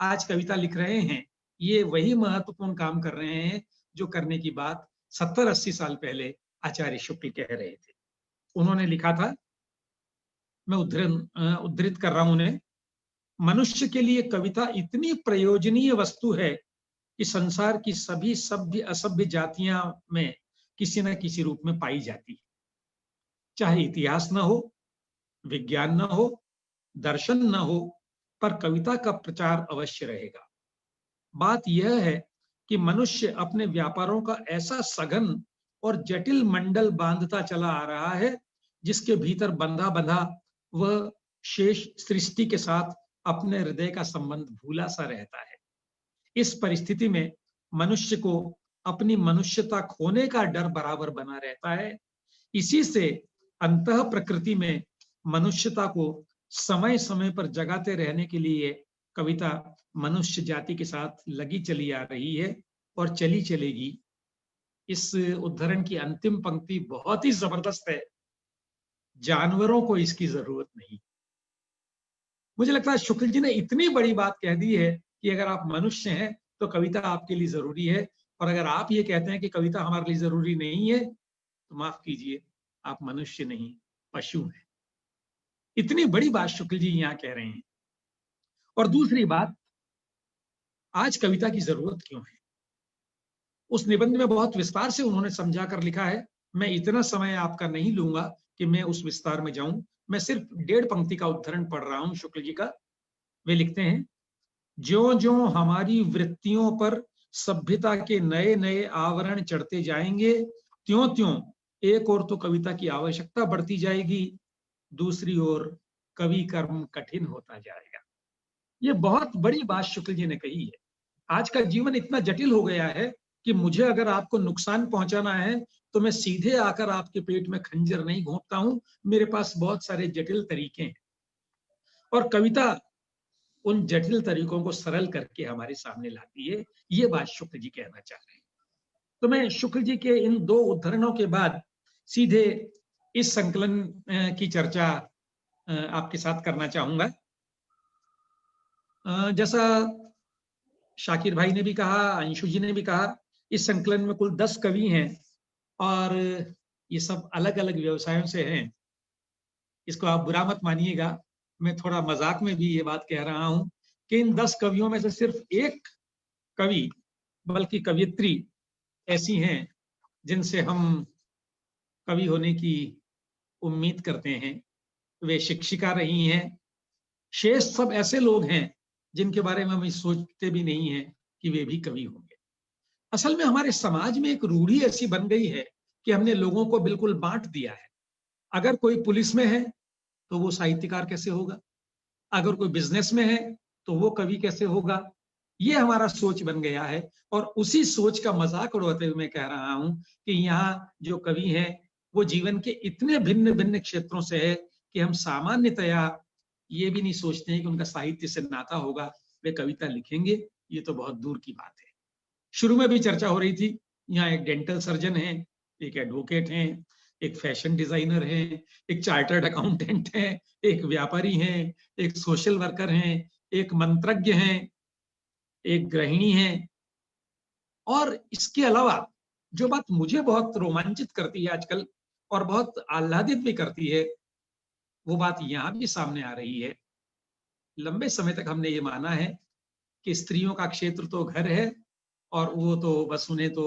आज कविता लिख रहे हैं, ये वही महत्वपूर्ण काम कर रहे हैं जो करने की बात 70-80 साल पहले आचार्य शुक्ल कह रहे थे। उन्होंने लिखा था, मैं उद्धृत कर रहा हूं उन्हें, मनुष्य के लिए कविता इतनी प्रयोजनीय वस्तु है कि संसार की सभी सभ्य असभ्य जातियां में किसी न किसी रूप में पाई जाती है। चाहे इतिहास न हो, विज्ञान न हो, दर्शन न हो, पर कविता का प्रचार अवश्य रहेगा। बात यह है कि मनुष्य अपने व्यापारों का ऐसा सघन और जटिल मंडल बांधता चला आ रहा है जिसके भीतर बंधा बंधा वह शेष सृष्टि के साथ अपने हृदय का संबंध भूला सा रहता है। इस परिस्थिति में मनुष्य को अपनी मनुष्यता खोने का डर बराबर बना रहता है। इसी से अंतः प्रकृति में मनुष्यता को समय समय पर जगाते रहने के लिए कविता मनुष्य जाति के साथ लगी चली आ रही है और चली चलेगी। इस उद्धरण की अंतिम पंक्ति बहुत ही जबरदस्त है, जानवरों को इसकी जरूरत नहीं। मुझे लगता है शुक्ल जी ने इतनी बड़ी बात कह दी है कि अगर आप मनुष्य हैं तो कविता आपके लिए जरूरी है, और अगर आप ये कहते हैं कि कविता हमारे लिए जरूरी नहीं है तो माफ कीजिए, आप मनुष्य नहीं पशु हैं। इतनी बड़ी बात शुक्ल जी यहां कह रहे हैं। और दूसरी बात, आज कविता की जरूरत क्यों है। उस निबंध में बहुत विस्तार से उन्होंने समझा कर लिखा है। मैं इतना समय आपका नहीं लूंगा कि मैं उस विस्तार में जाऊं। मैं सिर्फ 1.5 पंक्ति का उद्धरण पढ़ रहा हूं शुक्ल जी का। वे लिखते हैं, ज्यों ज्यों हमारी वृत्तियों पर सभ्यता के नए नए आवरण चढ़ते जाएंगे, त्यों त्यों एक ओर तो कविता की आवश्यकता बढ़ती जाएगी, दूसरी ओर कवि कर्म कठिन होता जाएगा। ये बहुत बड़ी बात शुक्ल जी ने कही है। आज का जीवन इतना जटिल हो गया है कि मुझे अगर आपको नुकसान पहुंचाना है तो मैं सीधे आकर आपके पेट में खंजर नहीं घोंपता हूं। मेरे पास बहुत सारे जटिल तरीके हैं और कविता उन जटिल तरीकों को सरल करके हमारे सामने लाती है। ये बात शुक्ल जी कहना चाह रहे हैं। तो मैं शुक्ल जी के इन 2 उद्धरणों के बाद सीधे इस संकलन की चर्चा आपके साथ करना चाहूंगा। जैसा शाकिर भाई ने भी कहा, अंशु जी ने भी कहा, इस संकलन में कुल 10 कवि हैं और ये सब अलग अलग व्यवसायों से हैं। इसको आप बुरा मत मानिएगा, मैं थोड़ा मजाक में भी ये बात कह रहा हूं कि इन 10 कवियों में से सिर्फ एक कवि बल्कि कवियत्री ऐसी हैं जिनसे हम कवि होने की उम्मीद करते हैं। वे शिक्षिका रही हैं। शेष सब ऐसे लोग हैं जिनके बारे में हम सोचते भी नहीं हैं कि वे भी कवि होंगे। असल में हमारे समाज में एक रूढ़ी ऐसी बन गई है कि हमने लोगों को बिल्कुल बांट दिया है। अगर कोई पुलिस में है तो वो साहित्यकार कैसे होगा, अगर कोई बिजनेस में है तो वो कवि कैसे होगा। ये हमारा सोच बन गया है और उसी सोच का मजाक उड़ाते हुए मैं कह रहा हूं कि यहाँ जो कवि हैं वो जीवन के इतने भिन्न भिन्न क्षेत्रों से है कि हम सामान्यतया ये भी नहीं सोचते हैं कि उनका साहित्य से नाता होगा, वे कविता लिखेंगे, ये तो बहुत दूर की बात है। शुरू में भी चर्चा हो रही थी, यहाँ एक डेंटल सर्जन है, एक एडवोकेट हैं, एक फैशन डिजाइनर हैं, एक चार्टर्ड अकाउंटेंट हैं, एक व्यापारी हैं, एक सोशल वर्कर हैं, एक मंत्रज्ञ हैं, एक गृहिणी हैं। और इसके अलावा जो बात मुझे बहुत रोमांचित करती है आजकल और बहुत आह्लादित भी करती है, वो बात यहाँ भी सामने आ रही है। लंबे समय तक हमने ये माना है कि स्त्रियों का क्षेत्र तो घर है और वो तो बस उन्हें तो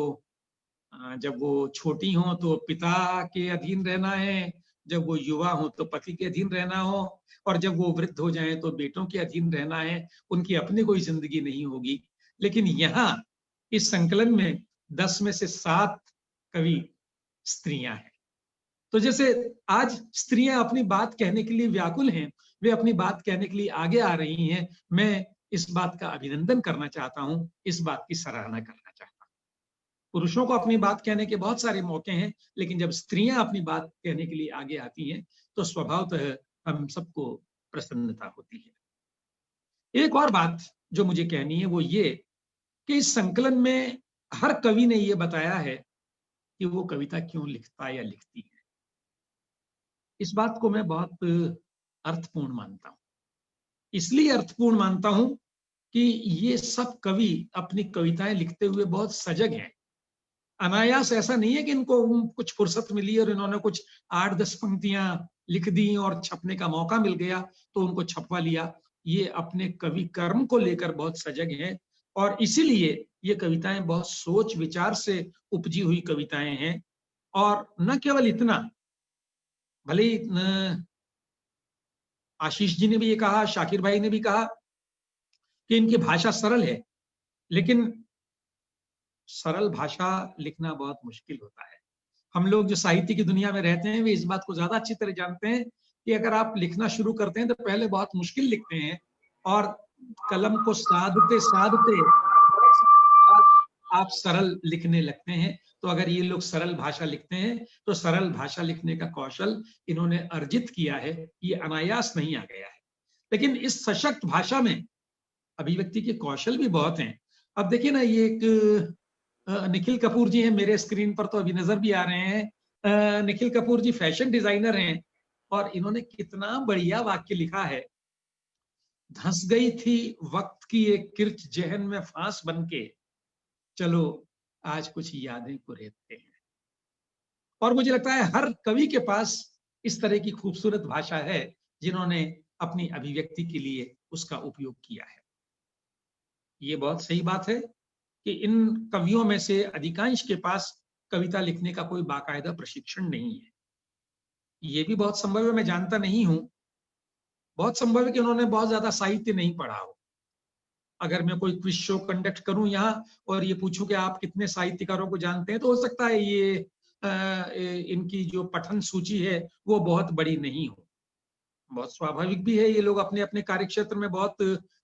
जब वो छोटी हो तो पिता के अधीन रहना है, जब वो युवा हो तो पति के अधीन रहना हो, और जब वो वृद्ध हो जाए तो बेटों के अधीन रहना है, उनकी अपनी कोई जिंदगी नहीं होगी। लेकिन यहाँ इस संकलन में 10 में से 7 कवि स्त्रियां हैं। तो जैसे आज स्त्रियां अपनी बात कहने के लिए व्याकुल हैं, वे अपनी बात कहने के लिए आगे आ रही हैं, मैं इस बात का अभिनंदन करना चाहता हूं, इस बात की सराहना करना चाहता हूं। पुरुषों को अपनी बात कहने के बहुत सारे मौके हैं, लेकिन जब स्त्रियां अपनी बात कहने के लिए आगे आती हैं तो स्वभावतः हम सबको प्रसन्नता होती है। एक और बात जो मुझे कहनी है वो ये कि इस संकलन में हर कवि ने ये बताया है कि वो कविता क्यों लिखता या लिखती है। इस बात को मैं बहुत अर्थपूर्ण मानता हूं। इसलिए अर्थपूर्ण मानता हूं कि ये सब कवि अपनी कविताएं लिखते हुए बहुत सजग हैं। अनायास ऐसा नहीं है कि इनको कुछ फुर्सत मिली और इन्होंने कुछ 8-10 पंक्तियां लिख दी और छपने का मौका मिल गया तो उनको छपवा लिया। ये अपने कवि कर्म को लेकर बहुत सजग हैं और इसीलिए ये कविताएं बहुत सोच विचार से उपजी हुई कविताएं हैं। और न केवल इतना, भले आशीष जी ने भी ये कहा, शाकिर भाई ने भी कहा कि इनकी भाषा सरल है, लेकिन सरल भाषा लिखना बहुत मुश्किल होता है। हम लोग जो साहित्य की दुनिया में रहते हैं वे इस बात को ज्यादा अच्छी तरह जानते हैं कि अगर आप लिखना शुरू करते हैं तो पहले बहुत मुश्किल लिखते हैं और कलम को साधते साधते आप सरल लिखने लगते हैं। तो अगर ये लोग सरल भाषा लिखते हैं तो सरल भाषा लिखने का कौशल इन्होंने अर्जित किया है, ये अनायास नहीं आ गया है। लेकिन इस सशक्त भाषा में अभिव्यक्ति के कौशल भी बहुत हैं। अब देखिए ना, ये एक निखिल कपूर जी हैं मेरे स्क्रीन पर तो अभी नजर भी आ रहे हैं। निखिल कपूर जी फैशन डिजाइनर हैं और इन्होंने कितना बढ़िया वाक्य लिखा है। धंस गई थी वक्त की एक किर्च जहन में फांस बनके, चलो आज कुछ यादें को रेतते हैं। और मुझे लगता है हर कवि के पास इस तरह की खूबसूरत भाषा है जिन्होंने अपनी अभिव्यक्ति के लिए उसका उपयोग किया है। ये बहुत सही बात है कि इन कवियों में से अधिकांश के पास कविता लिखने का कोई बाकायदा प्रशिक्षण नहीं है। ये भी बहुत संभव है, मैं जानता नहीं हूं, बहुत संभव है कि उन्होंने बहुत ज्यादा साहित्य नहीं पढ़ा हो। अगर मैं कोई क्विज शो कंडक्ट करूं यहाँ और ये पूछूं कि आप कितने साहित्यकारों को जानते हैं, तो हो सकता है ये इनकी जो पठन सूची है वो बहुत बड़ी नहीं हो। बहुत स्वाभाविक भी है, ये लोग अपने अपने कार्यक्षेत्र में बहुत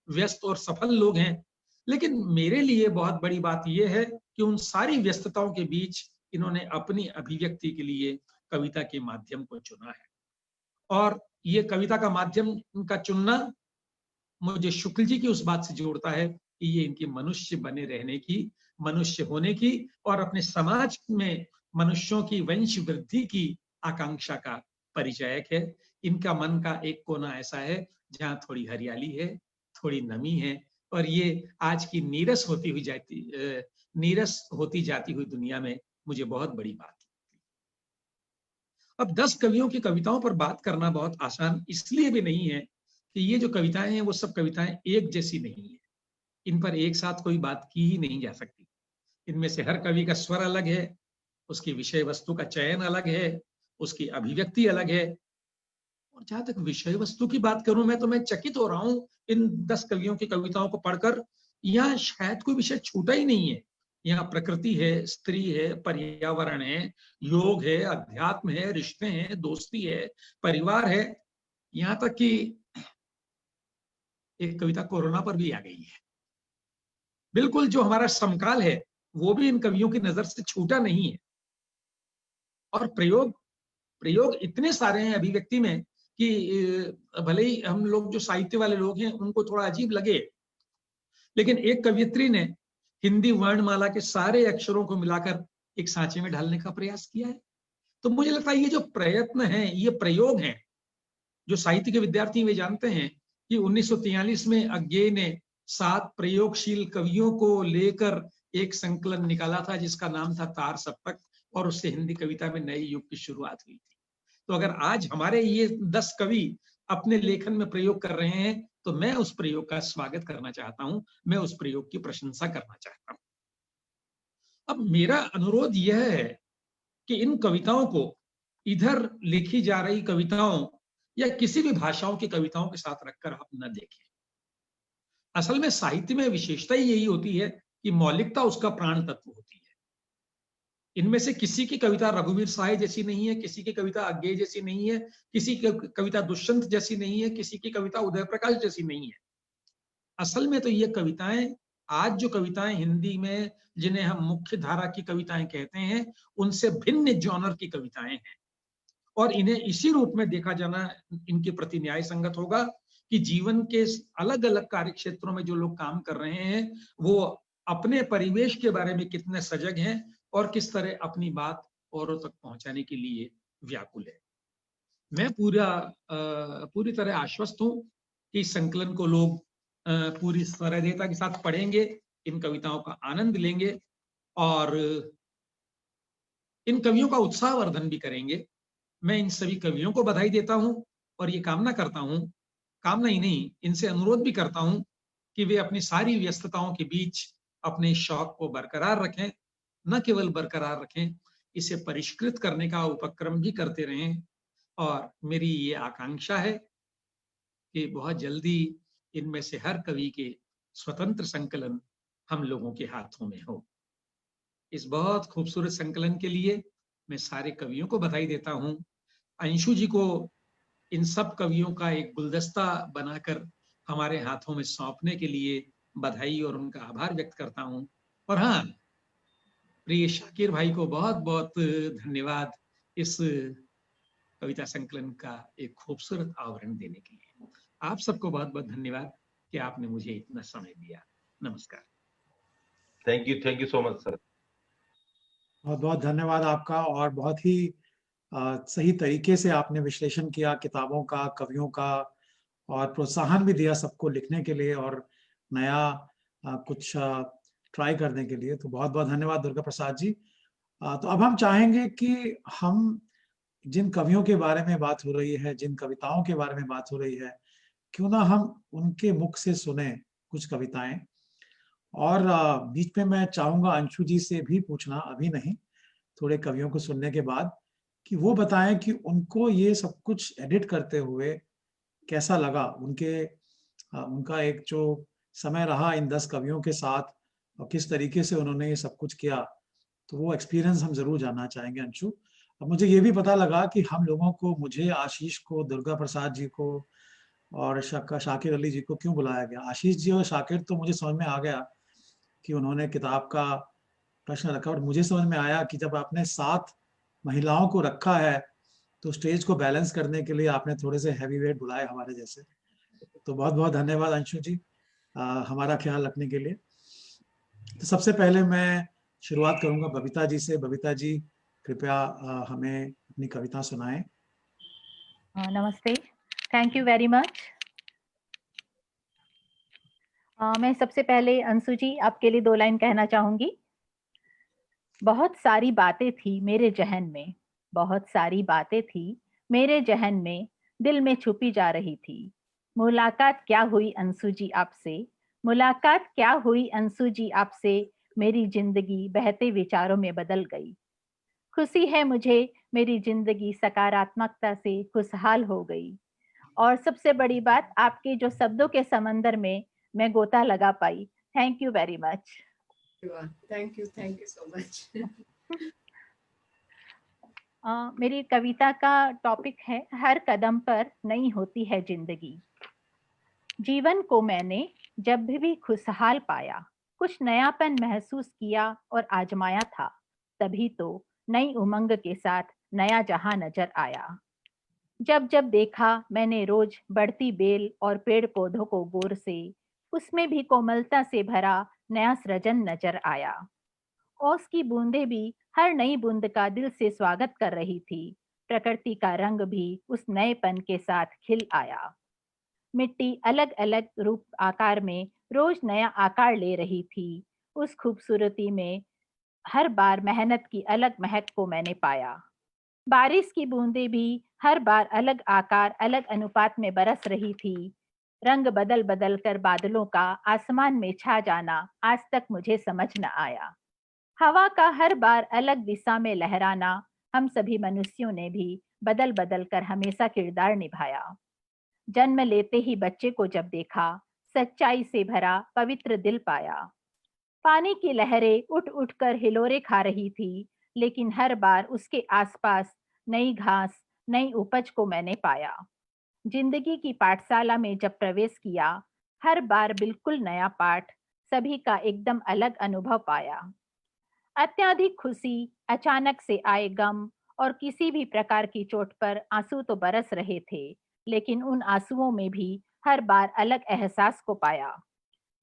व्यस्त और सफल लोग हैं। लेकिन मेरे लिए बहुत बड़ी बात यह है कि उन सारी व्यस्तताओं के बीच इन्होंने अपनी अभिव्यक्ति के लिए कविता के माध्यम को चुना है। और ये कविता का माध्यम उनका चुनना मुझे शुक्ल जी की उस बात से जोड़ता है कि ये इनकी मनुष्य बने रहने की, मनुष्य होने की और अपने समाज में मनुष्यों की वंश वृद्धि की आकांक्षा का परिचायक है। इनका मन का एक कोना ऐसा है जहां थोड़ी हरियाली है, थोड़ी नमी है, और ये आज की नीरस होती जाती हुई दुनिया में मुझे बहुत बड़ी बात है। अब 10 कवियों की कविताओं पर बात करना बहुत आसान इसलिए भी नहीं है कि ये जो कविताएं हैं वो सब कविताएं एक जैसी नहीं है। इन पर एक साथ कोई बात की ही नहीं जा सकती। इनमें से हर कवि का स्वर अलग है, उसकी विषय वस्तु का चयन अलग है, उसकी अभिव्यक्ति अलग है। और जहां तक विषय वस्तु की बात करूं, मैं चकित हो रहा हूं इन 10 कवियों की कविताओं को पढ़कर। यहाँ शायद कोई विषय छूटा ही नहीं है। यहाँ प्रकृति है, स्त्री है, पर्यावरण है, योग है, अध्यात्म है, रिश्ते हैं, दोस्ती है, परिवार है, यहाँ तक कि एक कविता कोरोना पर भी आ गई है। बिल्कुल जो हमारा समकाल है वो भी इन कवियों की नजर से छूटा नहीं है। और प्रयोग इतने सारे हैं अभिव्यक्ति में कि भले ही हम लोग जो साहित्य वाले लोग हैं उनको थोड़ा अजीब लगे, लेकिन एक कवियत्री ने हिंदी वर्णमाला के सारे अक्षरों को मिलाकर एक सांचे में ढालने का प्रयास किया है। तो मुझे लगता है ये जो प्रयत्न है, ये प्रयोग है। जो साहित्य के विद्यार्थी वे जानते हैं कि 1943 में अज्ञेय ने 7 प्रयोगशील कवियों को लेकर एक संकलन निकाला था जिसका नाम था तार सप्तक, और उससे हिंदी कविता में नए युग की शुरुआत हुई थी। तो अगर आज हमारे ये 10 कवि अपने लेखन में प्रयोग कर रहे हैं तो मैं उस प्रयोग का स्वागत करना चाहता हूं, मैं उस प्रयोग की प्रशंसा करना चाहता हूं। अब मेरा अनुरोध यह है कि इन कविताओं को इधर लिखी जा रही कविताओं या किसी भी भाषाओं की कविताओं के साथ रखकर आप न देखें। असल में साहित्य में विशेषता ही यही होती है कि मौलिकता उसका प्राण तत्व होती है। इनमें से किसी की कविता रघुवीर साय जैसी नहीं है, किसी की कविता अज्ञेय जैसी नहीं है, किसी की कविता दुष्यंत जैसी नहीं है, किसी की कविता उदय प्रकाश जैसी नहीं है। असल में तो ये कविताएं, आज जो कविताएं हिंदी में जिन्हें हम मुख्य धारा की कविताएं कहते हैं, उनसे भिन्न जॉनर की कविताएं हैं। और इन्हें इसी रूप में देखा जाना इनके प्रति न्याय संगत होगा कि जीवन के अलग अलग कार्य क्षेत्रों में जो लोग काम कर रहे हैं वो अपने परिवेश के बारे में कितने सजग हैं और किस तरह अपनी बात औरों तक पहुंचाने के लिए व्याकुल है। मैं पूरी तरह आश्वस्त हूं कि इस संकलन को लोग पूरी सहृदयता के साथ पढ़ेंगे, इन कविताओं का आनंद लेंगे और इन कवियों का उत्साहवर्धन भी करेंगे। मैं इन सभी कवियों को बधाई देता हूं और ये कामना करता हूं, कामना ही नहीं, इनसे अनुरोध भी करता हूं कि वे अपनी सारी व्यस्तताओं के बीच अपने शौक को बरकरार रखें, न केवल बरकरार रखें, इसे परिष्कृत करने का उपक्रम भी करते रहें। और मेरी ये आकांक्षा है कि बहुत जल्दी इनमें से हर कवि के स्वतंत्र संकलन हम लोगों के हाथों में हो। इस बहुत खूबसूरत संकलन के लिए मैं सारे कवियों को बधाई देता हूं। अंशु जी को इन सब कवियों का एक गुलदस्ता बनाकर हमारे हाथों में सौंपने के लिए बधाई और उनका आभार व्यक्त करता हूं। और हाँ, प्रिय शाकिर भाई को बहुत बहुत धन्यवाद इस कविता संकलन का एक खूबसूरत आवरण देने के लिए। आप सबको बहुत बहुत धन्यवाद कि आपने मुझे इतना समय दिया। नमस्कार। Thank you so much sir. बहुत बहुत धन्यवाद आपका। और बहुत ही सही तरीके से आपने विश्लेषण किया किताबों का, कवियों का, और प्रोत्साहन भी दिया सबको लिखने के लिए और नया कुछ ट्राई करने के लिए। तो बहुत बहुत धन्यवाद दुर्गा प्रसाद जी। तो अब हम चाहेंगे कि हम जिन कवियों के बारे में बात हो रही है, जिन कविताओं के बारे में बात हो रही है, क्यों ना हम उनके मुख से सुने कुछ कविताएं। और बीच में मैं चाहूंगा अंशु जी से भी पूछना, अभी नहीं, थोड़े कवियों को सुनने के बाद, कि वो बताएं कि उनको ये सब कुछ एडिट करते हुए कैसा लगा, उनका एक जो समय रहा इन 10 कवियों के साथ और किस तरीके से उन्होंने ये सब कुछ किया, तो वो एक्सपीरियंस हम जरूर जानना चाहेंगे अंशु। अब मुझे ये भी पता लगा कि हम लोगों को, मुझे, आशीष को, दुर्गा प्रसाद जी को और शाकिर अली जी को क्यों बुलाया गया। आशीष जी और शाकिर तो मुझे समझ में आ गया कि उन्होंने किताब का प्रश्न रखा, और मुझे समझ में आया कि जब आपने 7 महिलाओं को रखा है तो स्टेज को बैलेंस करने के लिए आपने थोड़े से हैवी वेट बुलाए हमारे जैसे। तो बहुत बहुत धन्यवाद अंशु जी हमारा ख्याल रखने के लिए। तो सबसे पहले मैं शुरुआत करूंगा बबीता जी से। बबीता जी कृपया हमें अपनी कविता सुनाएं। नमस्ते, थैंक यू वेरी मच। मैं सबसे पहले अंशु जी आपके लिए 2 लाइन कहना चाहूंगी। बहुत सारी बातें थी मेरे जहन में, बहुत सारी बातें थी मेरे जहन में, दिल में छुपी जा रही थी। मुलाकात क्या हुई अंशु जी आपसे, मुलाकात क्या हुई अंशु जी आपसे, मेरी जिंदगी बहते विचारों में बदल गई। खुशी है मुझे मेरी जिंदगी सकारात्मकता से खुशहाल हो गई। और सबसे बड़ी बात, आपके जो शब्दों के समंदर में मैं गोता लगा पाई। Thank you very much. Thank you so much. मेरी कविता का टॉपिक है, हर कदम पर नई होती है जिंदगी। जीवन को मैंने जब भी खुशहाल पाया, कुछ नयापन महसूस किया और आजमाया था, तभी तो नई उमंग के साथ नया जहां नजर आया। जब जब देखा मैंने रोज बढ़ती बेल और पेड़ पौधों को गौर से, उसमें भी कोमलता से भरा नया सृजन नजर आया। ओस की बूंदें भी हर नई बूंद का दिल से स्वागत कर रही थी। प्रकृति का रंग भी उस नएपन के साथ खिल आया। मिट्टी अलग अलग रूप आकार में रोज नया आकार ले रही थी। उस खूबसूरती में हर बार मेहनत की अलग महक को मैंने पाया। बारिश की बूंदें भी हर बार अलग आकार अलग अनुपात में बरस रही थी। रंग बदल बदल कर बादलों का आसमान में छा जाना आज तक मुझे समझ न आया। हवा का हर बार अलग दिशा में लहराना, हम सभी मनुष्यों ने भी बदल बदल कर हमेशा किरदार निभाया। जन्म लेते ही बच्चे को जब देखा, सच्चाई से भरा पवित्र दिल पाया। पानी की लहरें उठ उठ कर हिलोरे खा रही थी, लेकिन हर बार उसके आसपास नई घास, नई उपज को मैंने पाया। जिंदगी की पाठशाला में जब प्रवेश किया, हर बार बिल्कुल नया पाठ, सभी का एकदम अलग अनुभव पाया। अत्यधिक खुशी, अचानक से आए गम और किसी भी प्रकार की चोट पर आंसू तो बरस रहे थे, लेकिन उन आंसुओं में भी हर बार अलग एहसास को पाया।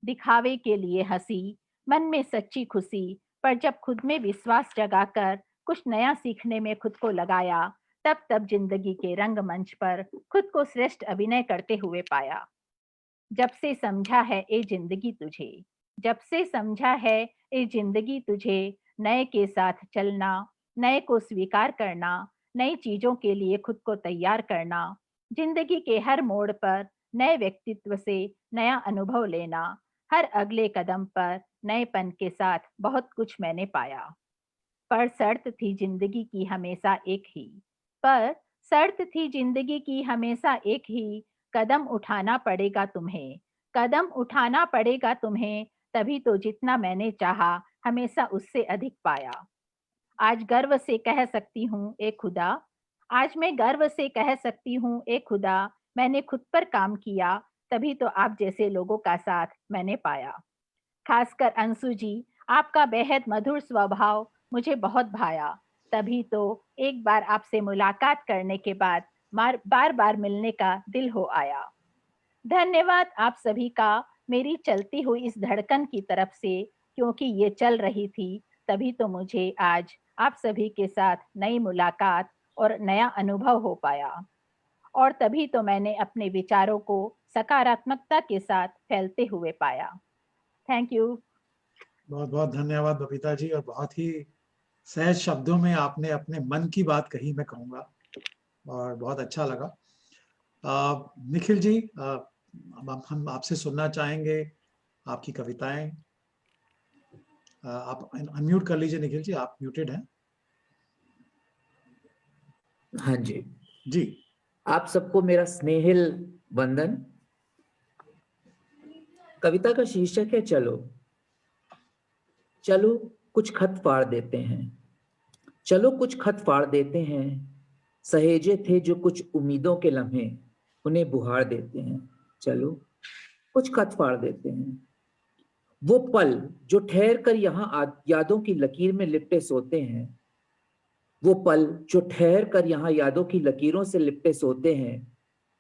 दिखावे के लिए हंसी, मन में सच्ची खुशी, पर जब खुद में विश्वास जगाकर कुछ नया सीखने में खुद को लगाया, तब तब जिंदगी के रंगमंच पर खुद को श्रेष्ठ अभिनय करते हुए पाया। जब से समझा है ए जिंदगी तुझे, जब से समझा है ए जिंदगी तुझे, नए के साथ चलना, नए को स्वीकार करना, नई चीजों के लिए खुद को तैयार करना, जिंदगी के हर मोड़ पर नए व्यक्तित्व से नया अनुभव लेना, हर अगले कदम पर नएपन के साथ बहुत कुछ मैंने पाया। पर शर्त थी जिंदगी की हमेशा एक ही, पर शर्त थी जिंदगी की हमेशा एक ही, कदम उठाना पड़ेगा तुम्हें, कदम उठाना पड़ेगा तुम्हें, तभी तो जितना मैंने चाहा हमेशा उससे अधिक पाया। आज गर्व से कह सकती हूँ ए खुदा, आज मैं गर्व से कह सकती हूँ ए खुदा, मैंने खुद पर काम किया, तभी तो आप जैसे लोगों का साथ मैंने पाया। खासकर अंशु जी, आपका बेहद मधुर स्वभाव मुझे बहुत भाया, तभी तो एक बार आपसे मुलाकात करने के बाद बार बार मिलने का दिल हो आया। धन्यवाद आप सभी का मेरी चलती हुई इस धड़कन की तरफ से, क्योंकि ये चल रही थी, तभी तो मुझे आज आप सभी के साथ नई मुलाकात और नया अनुभव हो पाया, और तभी तो मैंने अपने विचारों को सकारात्मकता के साथ फैलते हुए पाया। Thank you. बहुत बहुत धन्यवाद बबीता जी, और बहुत ही सहज शब्दों में आपने अपने मन की बात कही, मैं कहूँगा, और बहुत अच्छा लगा। निखिल जी, अब हम आपसे सुनना चाहेंगे आपकी कविताएं। आप अनम्यूट कर लीजिए निखिल जी, आप म्यूटेड हैं। हाँ जी जी। आप सबको मेरा स्नेहिल वंदन। कविता का शीर्षक है चलो। चलो कुछ खत फाड़ देते हैं, चलो कुछ खत फाड़ देते हैं, सहेजे थे जो कुछ उम्मीदों के लम्हे, उन्हें बुहार देते हैं। चलो कुछ खत फाड़ देते हैं। वो पल जो ठहर कर यहाँ यादों की लकीर में लिपटे सोते हैं, वो पल जो ठहर कर यहाँ यादों की लकीरों से लिपटे सोते हैं,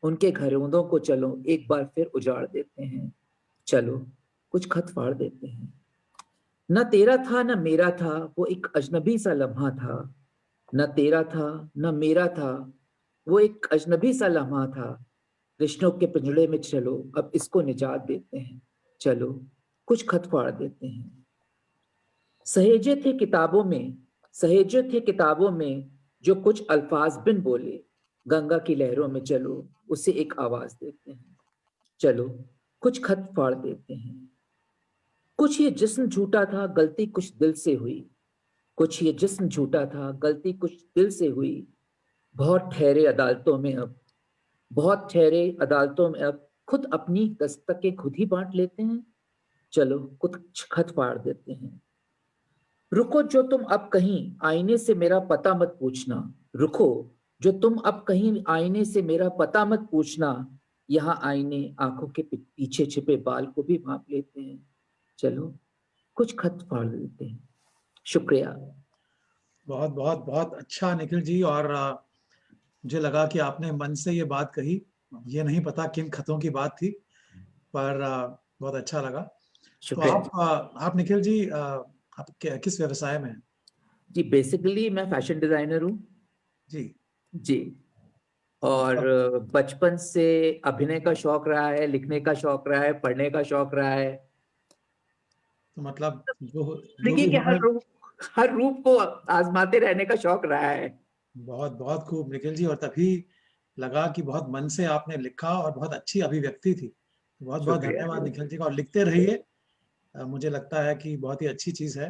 उनके घरोंदों को चलो एक बार फिर उजाड़ देते हैं। चलो कुछ खत फाड़ देते हैं। न तेरा था न मेरा था, वो एक अजनबी सा लम्हा था। न तेरा था न मेरा था, वो एक अजनबी सा लम्हा था। रिश्तों के पिंजड़े में चलो अब इसको निजात देते हैं। चलो कुछ खत फाड़ देते हैं। सहेजे थे किताबों में, सहेजे थे किताबों में जो कुछ अल्फाज बिन बोले, गंगा की लहरों में चलो उसे एक आवाज देते हैं। चलो कुछ खत फाड़ देते हैं। कुछ ये जिस्म झूठा था, गलती कुछ दिल से हुई। कुछ ये जिस्म झूठा था, गलती कुछ दिल से हुई। बहुत ठहरे अदालतों में अब, बहुत ठहरे अदालतों में अब, खुद अपनी दस्तकें खुद ही बांट लेते हैं। चलो कुछ खत फाड़ देते हैं। रुको जो तुम अब कहीं आईने से मेरा पता मत पूछना, रुको जो तुम अब कहीं आईने से मेरा पता मत पूछना। यहाँ आईने आंखों के पीछे छिपे बाल को भी भांप लेते हैं। चलो कुछ खत फाड़ देते हैं। शुक्रिया। बहुत बहुत बहुत अच्छा निखिल जी, और मुझे लगा कि आपने मन से ये बात कही। ये नहीं पता किन खतों की बात थी, पर बहुत अच्छा लगा। तो आप निखिल जी, आप किस व्यवसाय में हैं? जी बेसिकली मैं फैशन डिजाइनर हूँ जी जी, और बचपन से अभिनय का शौक रहा है, लिखने का शौक रहा है, पढ़ने का शौक रहा है। तो मतलब जो देखिए कि हर रूप को आजमाते रहने का शौक रहा है। बहुत बहुत खूब निखिल जी, और तभी लगा कि बहुत मन से आपने लिखा और बहुत अच्छी अभिव्यक्ति थी। बहुत बहुत धन्यवाद निखिल जी का, और लिखते रहिए। मुझे लगता है कि बहुत ही अच्छी चीज है,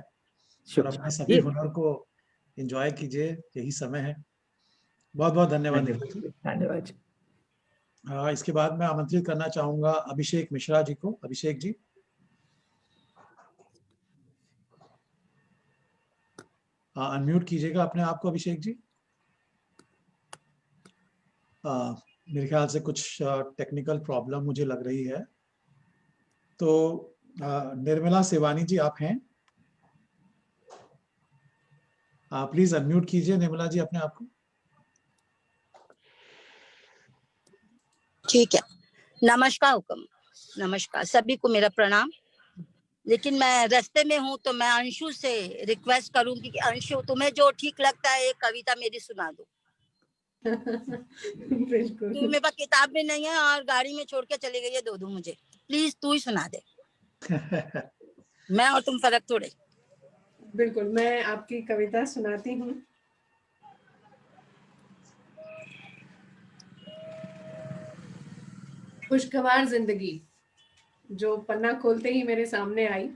और अपने सभी हुनर को एंजॉय कीजिए, यही समय है। बहुत बहुत धन्यवाद निखिल जी। धन्यवाद। इसके बाद मैं आमंत्रित करना चाहूंगा अभिषेक मिश्रा जी को। अभिषेक जी, अनम्यूट कीजिएगा अपने आप को अभिषेक जी। मेरे ख्याल से कुछ टेक्निकल प्रॉब्लम मुझे लग रही है। तो निर्मला सेवानी जी, आप हैं? प्लीज अनम्यूट कीजिए निर्मला जी अपने आप को। ठीक है। नमस्कार हुक्म, नमस्कार सभी को मेरा प्रणाम। लेकिन मैं रास्ते में हूँ तो मैं अंशु से रिक्वेस्ट करूंगी कि अंशु तुम्हें जो ठीक लगता है एक कविता मेरी सुना दो। बिल्कुल। तो मेरे पास किताब भी नहीं है और गाड़ी में छोड़ के चली गई है दो मुझे। प्लीज तू ही सुना दे। मैं और तुम फर्क थोड़े। बिल्कुल, मैं आपकी कविता सुनाती हूँ। खुशगवार जिंदगी, जो पन्ना खोलते ही मेरे सामने आई।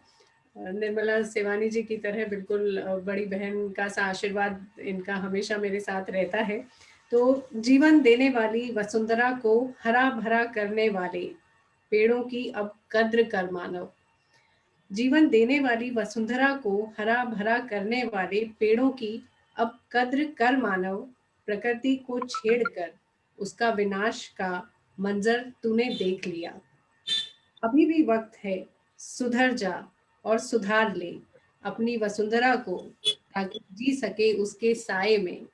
निर्मला सेवानी जी की तरह बिल्कुल बड़ी बहन का सा आशीर्वाद इनका हमेशा मेरे साथ रहता है। तो जीवन देने वाली वसुंधरा को हरा भरा करने वाले पेड़ों की अब कद्र कर मानव। जीवन देने वाली वसुंधरा को हरा भरा करने वाले पेड़ों की अब कद्र कर मानव। प्रकृति को छेड़कर उसका विनाश का मंजर तूने देख लिया। अभी भी वक्त है, सुधर जा और सुधार ले अपनी वसुंधरा को, ताकि जी सके उसके साए में,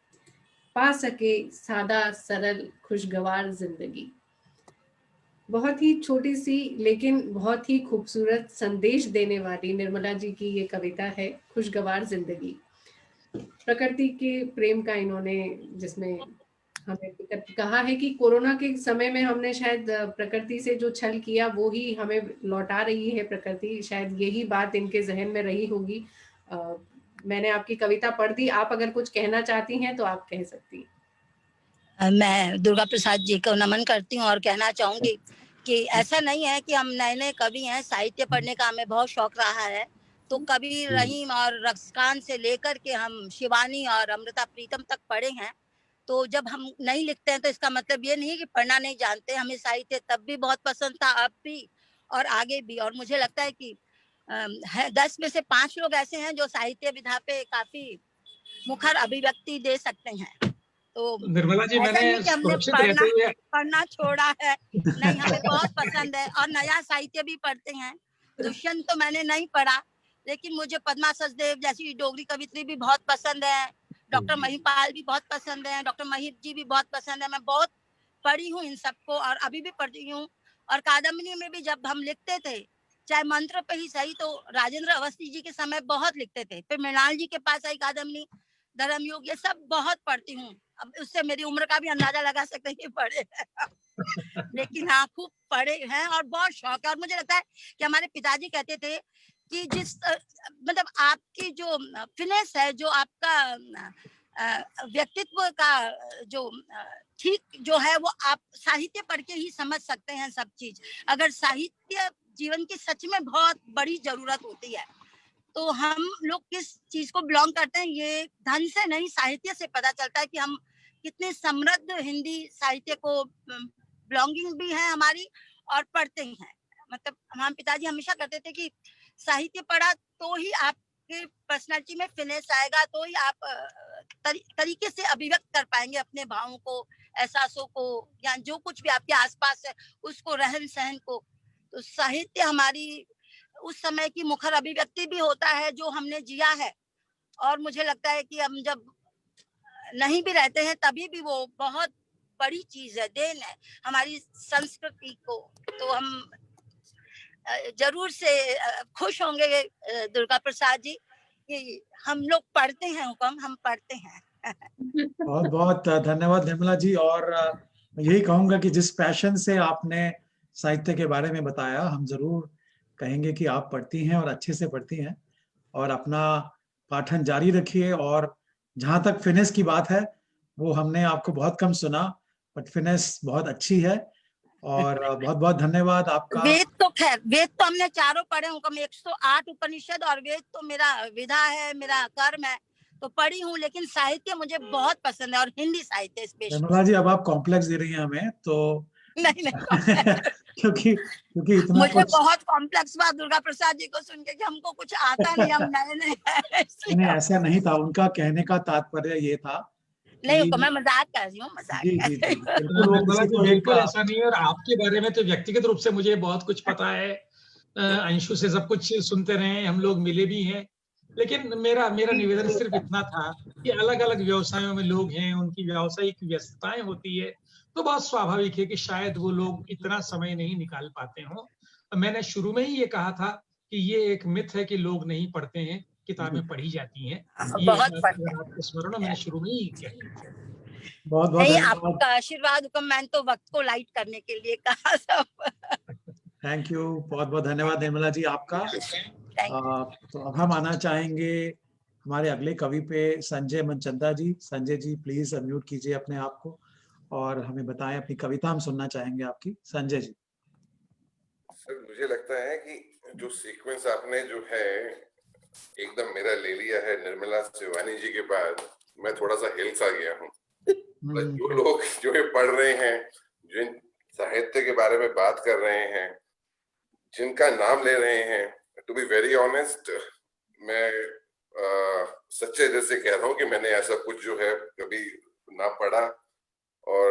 पा सके सादा सरल खुशगवार जिंदगी। बहुत ही छोटी सी लेकिन बहुत ही खूबसूरत संदेश देने वाली निर्मला जी की ये कविता है, खुशगवार जिंदगी। प्रकृति के प्रेम का इन्होंने जिसमें हमें कहा है कि कोरोना के समय में हमने शायद प्रकृति से जो छल किया वो ही हमें लौटा रही है प्रकृति, शायद यही बात इनके जहन में रही होगी। मैंने आपकी कविता पढ़ दी, आप अगर कुछ कहना चाहती हैं तो आप कह सकती हैं। मैं दुर्गा प्रसाद जी को नमन करती हूँ और कहना चाहूंगी कि ऐसा नहीं है कि हम नए नए कवि हैं, साहित्य पढ़ने का हमें बहुत शौक रहा है, तो कबीर, रहीम और रक्सखान से लेकर के हम शिवानी और अमृता प्रीतम तक पढ़े हैं। तो जब हम नहीं लिखते हैं तो इसका मतलब ये नहीं है कि पढ़ना नहीं जानते। हमें साहित्य तब भी बहुत पसंद था, अब भी और आगे भी। और मुझे लगता है कि 10 में से 5 लोग ऐसे हैं जो साहित्य विधा पे काफी मुखर अभिव्यक्ति दे सकते हैं। तो निर्मला जी, ऐसा मैंने नहीं कि हमने सुरक्षित रहते हुए पढ़ना छोड़ा है, नहीं, हमें बहुत पसंद है और नया साहित्य भी पढ़ते हैं। दुष्यंत तो मैंने नहीं पढ़ा, लेकिन मुझे पद्मा सचदेव जैसी डोगरी कवित्री भी बहुत पसंद है। डॉक्टर महिपाल भी बहुत पसंद है, डॉक्टर महिप जी भी बहुत पसंद है। मैं बहुत पढ़ी हूँ इन सबको और अभी भी पढ़ती हूँ। और कादम्बरी में भी जब हम लिखते थे, चाहे मंत्र पे ही सही, तो राजेंद्र अवस्थी जी के समय बहुत लिखते थे। फिर मृणाल जी के पास आई कादम्बरी, धर्मयुग, ये सब बहुत पढ़ती हूँ। अब उससे मेरी उम्र का भी अंदाजा लगा सकते हैं कि पढ़े हैं। लेकिन हाँ, खूब पढ़े हैं और बहुत शौक है। और मुझे लगता है कि हमारे पिताजी कहते थे कि जिस मतलब आपकी जो फिनेस है, जो आपका व्यक्तित्व का जो ठीक जो है, वो आप साहित्य पढ़ के ही समझ सकते हैं सब चीज। अगर साहित्य जीवन की सच में बहुत बड़ी जरूरत होती है, तो हम लोग किस चीज को बिलोंग करते हैं ये धन से नहीं, साहित्य से पता चलता है कि हम कितने समृद्ध हिंदी साहित्य को बिलोंगिंग भी है हमारी और पढ़ते ही हैं। मतलब हमारे पिताजी हमेशा कहते थे कि साहित्य पढ़ा तो ही आपके पर्सनालिटी में फिनेस आएगा, तो ही आप तरीके से अभिव्यक्त कर पाएंगे अपने भावों को, एहसासों को, या जो कुछ भी आपके आसपास है उसको, रहन सहन को। तो साहित्य हमारी उस समय की मुखर अभिव्यक्ति भी होता है जो हमने जिया है। और मुझे लगता है कि हम जब नहीं भी रहते हैं तभी भी वो बहुत बड़ी चीज है, देन है हमारी संस्कृति को। तो हम जरूर से खुश होंगे दुर्गा प्रसाद जी कि हम लोग पढ़ते हैं हुक्म, हम पढ़ते हैं। बहुत बहुत धन्यवाद निर्मला जी। और मैं यही कहूंगा कि जिस पैशन से आपने साहित्य के बारे में बताया, हम जरूर कहेंगे कि आप पढ़ती हैं और अच्छे से पढ़ती हैं और अपना पाठन जारी रखिए। और जहां तक फिनेस की बात है, वो हमने आपको बहुत कम सुना, बट फिनेस बहुत अच्छी है। और बहुत बहुत धन्यवाद आपका। वेद तो खैर, वेद तो हमने चारों पढ़े हूँ, 108 उपनिषद, और वेद तो मेरा विधा है, मेरा कर्म है, तो पढ़ी हूँ। लेकिन साहित्य मुझे बहुत पसंद है और हिंदी साहित्य स्पेशल। निर्मला जी, अब आप कॉम्प्लेक्स दे रही हैं हमें तो नहीं क्योंकि इतना मुझे कुछ बहुत कॉम्प्लेक्स बात दुर्गा प्रसाद जी को सुन के कि हमको कुछ आता नहीं, हम नए नए नहीं, ऐसा नहीं था। उनका कहने का तात्पर्य ये था नहीं, मैं मजाक कर रही हूँ, मजाक। जी जी जी, बिल्कुल वो निर्मला किसी जी, को बिल्कुल ऐसा नहीं है। और आपके बारे में तो व्यक्तिगत रूप से मुझे बहुत कुछ पता है। अंशु से सब कुछ सुनते रहे हैं, हम लोग मिले भी हैं। लेकिन मेरा निवेदन सिर्फ इतना था कि अलग अलग व्यवसायों में लोग हैं, उनकी व्यावसायिक व्यस्तताएं होती है, तो बहुत स्वाभाविक है कि शायद वो लोग इतना समय नहीं निकाल पाते हों। मैंने शुरू में ही ये कहा था कि ये एक मिथ है कि लोग नहीं पढ़ते हैं, किताबें पढ़ी जाती हैं। ये बहुत अगर आपको स्मरण हो, मैंने शुरू में ही कही। बहुत बहुत नहीं, धन्यवाद। आपका आशीर्वाद हुक्म, मैंने तो वक्त को लाइट करने के लिए कहा सब। थैंक यू, बहुत बहुत धन्यवाद निर्मला जी आपका। तो अब हम आना चाहेंगे हमारे अगले कवि पे, संजय मनचंदा जी। संजय जी, प्लीज अनम्यूट कीजिए अपने आप को और हमें बताएं अपनी कविता, हम सुनना चाहेंगे आपकी। संजय जी। सर, मुझे लगता है कि जो सीक्वेंस आपने जो है एकदम मेरा ले लिया है निर्मला शिवानी जी के बाद, मैं थोड़ा सा हिल सा गया हूँ। जो लोग जो ये पढ़ रहे हैं, जिन साहित्य के बारे में बात कर रहे हैं, जिनका नाम ले रहे हैं, टू बी वेरी ऑनेस्ट, मैं सच्चे दिल से कह रहा हूँ कि मैंने ऐसा कुछ जो है कभी ना पढ़ा, और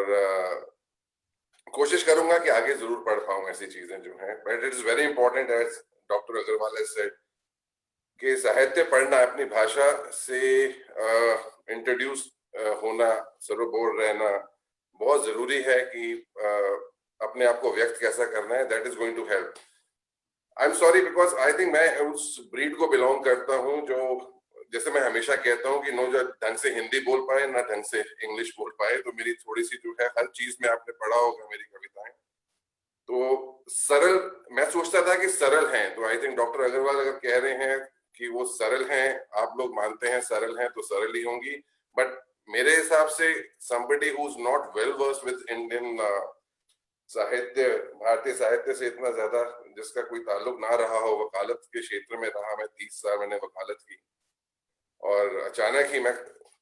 कोशिश करूंगा कि आगे जरूर पढ़ पाऊं ऐसी चीजें जो हैं। But it is very important, as doctor Agarwal has said, कि साहित्य पढ़ना, अपनी भाषा से इंट्रोड्यूस होना, सर्वबोध रहना बहुत जरूरी है कि अपने आप को व्यक्त कैसा करना है। That is going to help. I am sorry because I think मैं उस ब्रीड को बिलोंग करता हूं जो, जैसे मैं हमेशा कहता हूं कि नो जो ढंग से हिंदी बोल पाए ना ढंग से इंग्लिश बोल पाए। तो मेरी थोड़ी सी जो है, हर चीज में आपने पढ़ा होगा मेरी कविताएं, तो सरल, मैं सोचता था कि सरल हैं। तो आई थिंक डॉक्टर अग्रवाल अगर कह रहे हैं कि वो सरल हैं, आप लोग मानते हैं सरल हैं, तो सरल ही होंगी। बट मेरे हिसाब से somebody who's not well versed with Indian साहित्य, भारतीय साहित्य से इतना ज्यादा जिसका कोई ताल्लुक ना रहा हो, वकालत के क्षेत्र में रहा। मैं 30 साल मैंने वकालत की, और अचानक ही मैं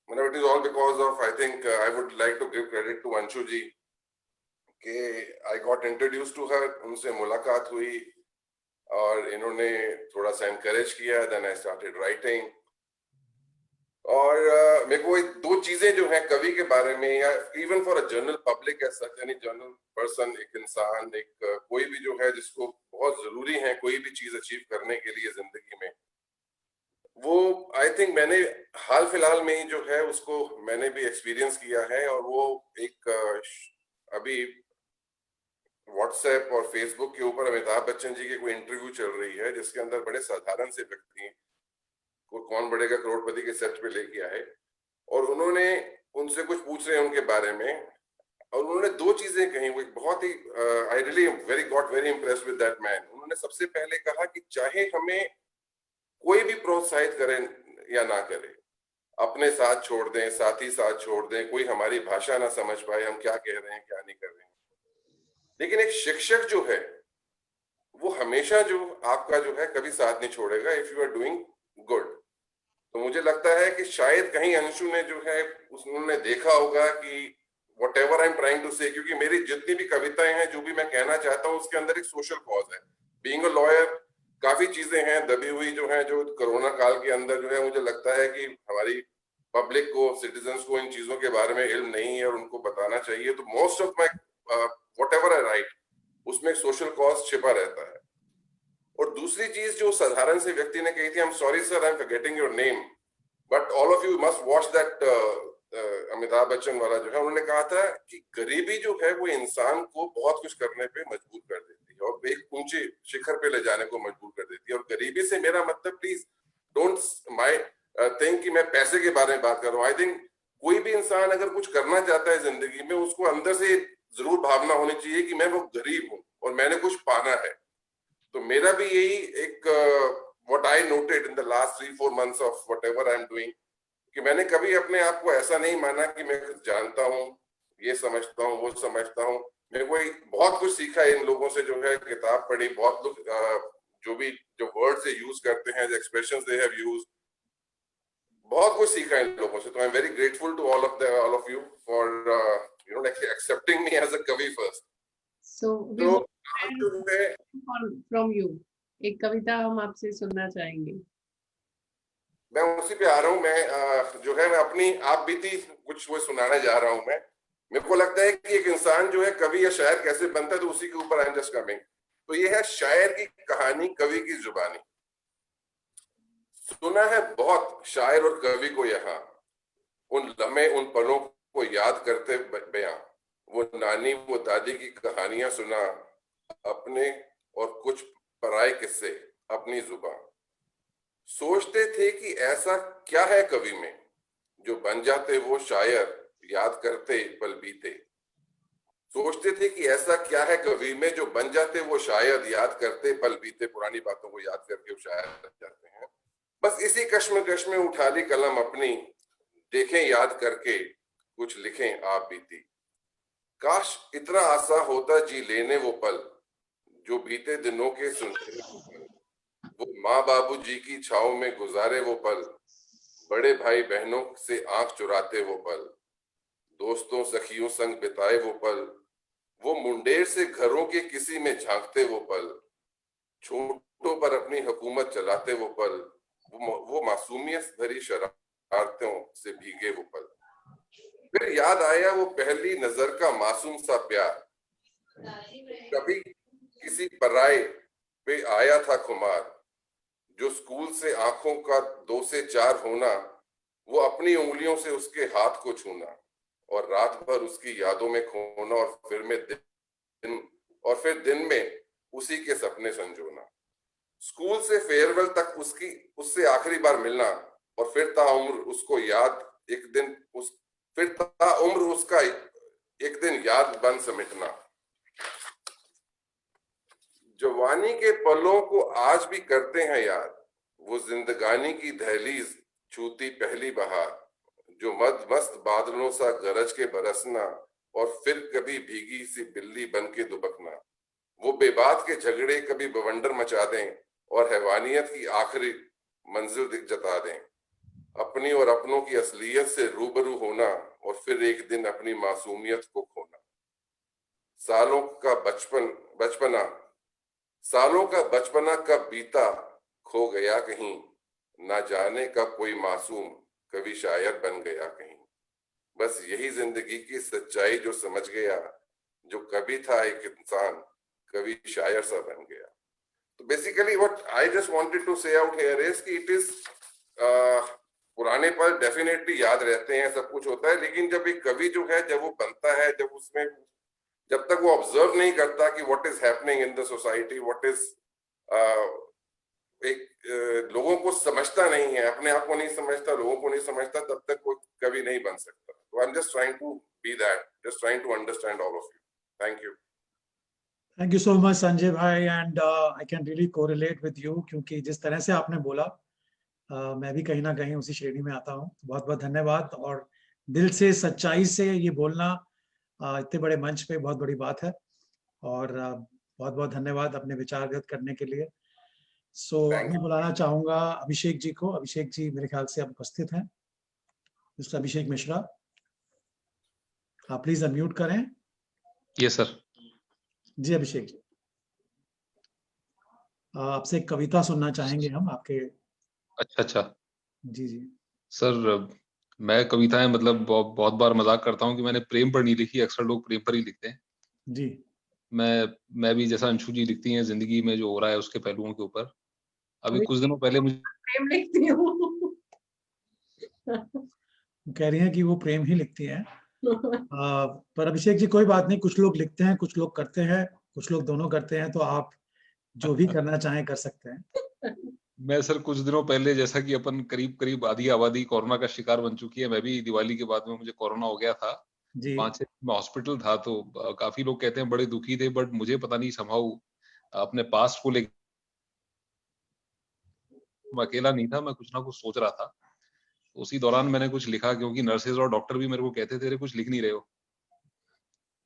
it is all because of, I think I would like to give credit to Anshu ji कि I got introduce to her, उनसे मुलाकात हुई और इन्होंने थोड़ा सा एनकरेज किया, देन आई स्टार्टेड राइटिंग। और मेरे को दो चीजें जो है कवि के बारे में, या even for a general public as such, यानी जनरल पर्सन, एक इंसान, एक कोई भी जो है जिसको बहुत जरूरी है कोई भी चीज अचीव करने के लिए जिंदगी में, वो आई थिंक मैंने हाल फिलहाल में ही जो है उसको मैंने भी एक्सपीरियंस किया है। और वो एक अभी व्हाट्सएप और फेसबुक के ऊपर अमिताभ बच्चन जी की कोई इंटरव्यू चल रही है जिसके अंदर बड़े साधारण से व्यक्ति को कौन बढ़ेगा करोड़पति के सेट पे लेके आए, और उन्होंने उनसे कुछ पूछ रहे हैं उनके बारे में, और उन्होंने दो चीजें कही। वो बहुत ही I really got very impressed with that man. उन्होंने सबसे पहले कहा कि चाहे हमें कोई भी प्रोत्साहित करे या ना करे, अपने साथ छोड़ दें, साथी साथ छोड़ दें, कोई हमारी भाषा ना समझ पाए, हम क्या कह रहे हैं क्या नहीं कर रहे हैं, लेकिन एक शिक्षक जो है वो हमेशा जो आपका जो है कभी साथ नहीं छोड़ेगा if you are doing good. तो मुझे लगता है कि शायद कहीं अंशु ने जो है उन्होंने देखा होगा कि whatever I'm trying to say, क्योंकि मेरी जितनी भी कविताएं हैं, जो भी मैं कहना चाहता हूँ, उसके अंदर एक सोशल कॉज है। बीइंग अ लॉयर काफी चीजें हैं दबी हुई जो है, जो कोरोना काल के अंदर जो है मुझे लगता है कि हमारी पब्लिक को, सिटीजन्स को इन चीजों के बारे में इल्म नहीं है और उनको बताना चाहिए। तो most of my whatever I right उसमें सोशल कॉज छिपा रहता है। और दूसरी चीज जो साधारण से व्यक्ति ने कही थी, आई am sorry sir, I am forgetting your name, but all of you must watch that, Amitabh Bachchan वाला जो है, उन्होंने कहा था कि गरीबी जो है वो इंसान को बहुत कुछ करने पे मजबूर कर देती है और एक ऊंचे शिखर पे ले जाने को मजबूर कर देती है। और गरीबी से मेरा मतलब, प्लीज डोंट माय थिंक कि मैं पैसे के बारे में बात कर रहा हूँ। आई थिंक कोई भी इंसान अगर कुछ करना चाहता है जिंदगी में, उसको अंदर से जरूर भावना होनी चाहिए कि मैं वो गरीब हूँ और मैंने कुछ पाना है। तो मेरा भी यही एक what I noted in the last 3-4 months of whatever I'm doing, कि मैंने कभी अपने आप को ऐसा नहीं माना कि मैं कुछ जानता हूँ, ये समझता हूँ, वो समझता हूँ। मेरे को बहुत कुछ सीखा है इन लोगों से, जो है किताब पढ़ी, बहुत लोग जो वर्ड से यूज करते हैं, जो एक्सप्रेशंस दे हैव यूज्ड, बहुत कुछ सीखा इन लोगों से। तो I am very grateful to all of you for you know accepting me as a kavi first. So we want from you एक कविता हम आपसे सुनना चाहेंगे। मैं उसी पे आ रहा हूँ। मैं जो है मैं अपनी आप बीती कुछ वो सुनाने जा रहा हूँ। मैं मेरे को लगता है कि एक इंसान जो है कवि या शायर कैसे बनता है, तो उसी के ऊपर आई एम जस्ट कमिंग। तो ये है शायर की कहानी, कवि की जुबानी। सुना है बहुत शायर और कवि को यहाँ, उन लम्हे उन पलों को याद करते बयां, वो नानी वो दादी की कहानियां सुना, अपने और कुछ पराए किस्से अपनी जुबान। सोचते थे कि ऐसा क्या है कवि में, जो बन जाते वो शायर, याद करते पल बीते। सोचते थे कि ऐसा क्या है कवि में, जो बन जाते वो शायद, याद करते पल बीते। पुरानी बातों को याद करके वो शायर बन जाते हैं। बस इसी कश्मकश में उठा ली कलम अपनी, देखें याद करके कुछ लिखें आप बीती। काश इतना आसा होता जी लेने वो पल, जो बीते दिनों के सुनते वो माँ बाबू जी की छाव में गुजारे वो पल, बड़े भाई बहनों से आंख चुराते वो पल, दोस्तों सखियों संग बिताए वो पल, वो मुंडेर से घरों के किसी में झांकते वो पल, छोटों पर अपनी हुकूमत चलाते वो पल, वो मासूमियत भरी शरारतों से भीगे वो पल। फिर याद आया वो पहली नजर का मासूम सा प्यार, कभी किसी पराए पे आया था खुमार, जो स्कूल से आंखों का 2 से 4 होना, वो अपनी उंगलियों से उसके हाथ को छूना, और रात भर उसकी यादों में खोना, और फिर दिन में उसी के सपने संजोना। स्कूल से फेयरवेल तक उससे आखिरी बार मिलना, और फिर ताउम्र उसको याद एक दिन फिर ताउम्र उसका एक दिन याद बन समिटना। जवानी के पलों को आज भी करते हैं याद, वो जिंदगानी की दहलीज छूती पहली बहार, जो मस्त बादलों सा गरज के बरसना, और फिर कभी भीगी सी बिल्ली बन के दुबकना। वो बेबात के झगड़े कभी बवंडर मचा दें और हैवानियत की आखिरी मंजिल दिख जता दें। अपनी और अपनों की असलियत से रूबरू होना और फिर एक दिन अपनी मासूमियत को खोना। सालों का बचपना कब बीता खो गया कहीं, ना जाने कब कोई मासूम कभी शायर बन गया कहीं। बस यही जिंदगी की सच्चाई जो समझ गया, जो कभी था एक इंसान कभी शायर सा बन गया। तो basically what I just wanted to say out here is कि इट इज पुराने पल डेफिनेटली याद रहते हैं, सब कुछ होता है, लेकिन जब एक कवि जो है जब वो बनता है, जब तक वो ऑब्जर्व नहीं करता कि what is happening in the society, what is लोगों को समझता नहीं है, अपने आप को नहीं समझता, लोगों को नहीं समझता, तब तक कोई कवि नहीं बन सकता। तो I am just trying to be that, just trying to understand all of you. Thank you. Thank you so much Sanjay भाई, and I can really correlate with you, क्योंकि जिस तरह से आपने बोला मैं भी कहीं ना कहीं उसी श्रेणी में आता हूँ। बहुत बहुत धन्यवाद, और दिल से सच्चाई से ये बोलना इतने बड़े मंच पे बहुत बड़ी बात है, और बहुत बहुत धन्यवाद अपने विचार व्यक्त करने के लिए। सो मैं बुलाना चाहूंगा अभिषेक जी को। अभिषेक जी मेरे ख्याल से आप उपस्थित हैं। मिस्टर अभिषेक मिश्रा, आप प्लीज अनम्यूट करें। Yes sir. जी अभिषेक जी, आपसे एक कविता सुनना चाहेंगे हम आपके। अच्छा। जी जी सर, मैं कविताएं मतलब बहुत बार मजाक करता हूँ कि मैंने प्रेम पर नहीं लिखी, अक्सर लोग प्रेम पर ही लिखते हैं जी। मैं भी जैसा अंशु जी लिखती हैं जिंदगी में जो हो रहा है उसके पहलुओं के ऊपर। अभी कुछ दिनों पहले मुझे प्रेम लिखती हूँ। कह रही हैं कि वो प्रेम ही लिखती हैं। पर अभिषेक जी कोई बात नहीं, कुछ लोग लिखते हैं, कुछ लोग करते हैं, कुछ लोग दोनों करते हैं, तो आप जो भी करना चाहें कर सकते हैं। मैं सर कुछ दिनों पहले, जैसा कि अपन करीब आधी आबादी कोरोना का शिकार बन चुकी है, मैं भी दिवाली के बाद में मुझे कोरोना हो गया था। 5-6 दिन में हॉस्पिटल था, तो काफी लोग कहते हैं बड़े दुखी थे, बट मुझे पता नहीं समहाउ अपने पास्ट को लेकर मैं अकेला नहीं था, मैं कुछ ना कुछ सोच रहा था। उसी दौरान मैंने कुछ लिखा, क्योंकि नर्सेज और डॉक्टर भी मेरे को कहते थे कुछ लिख नहीं रहे हो।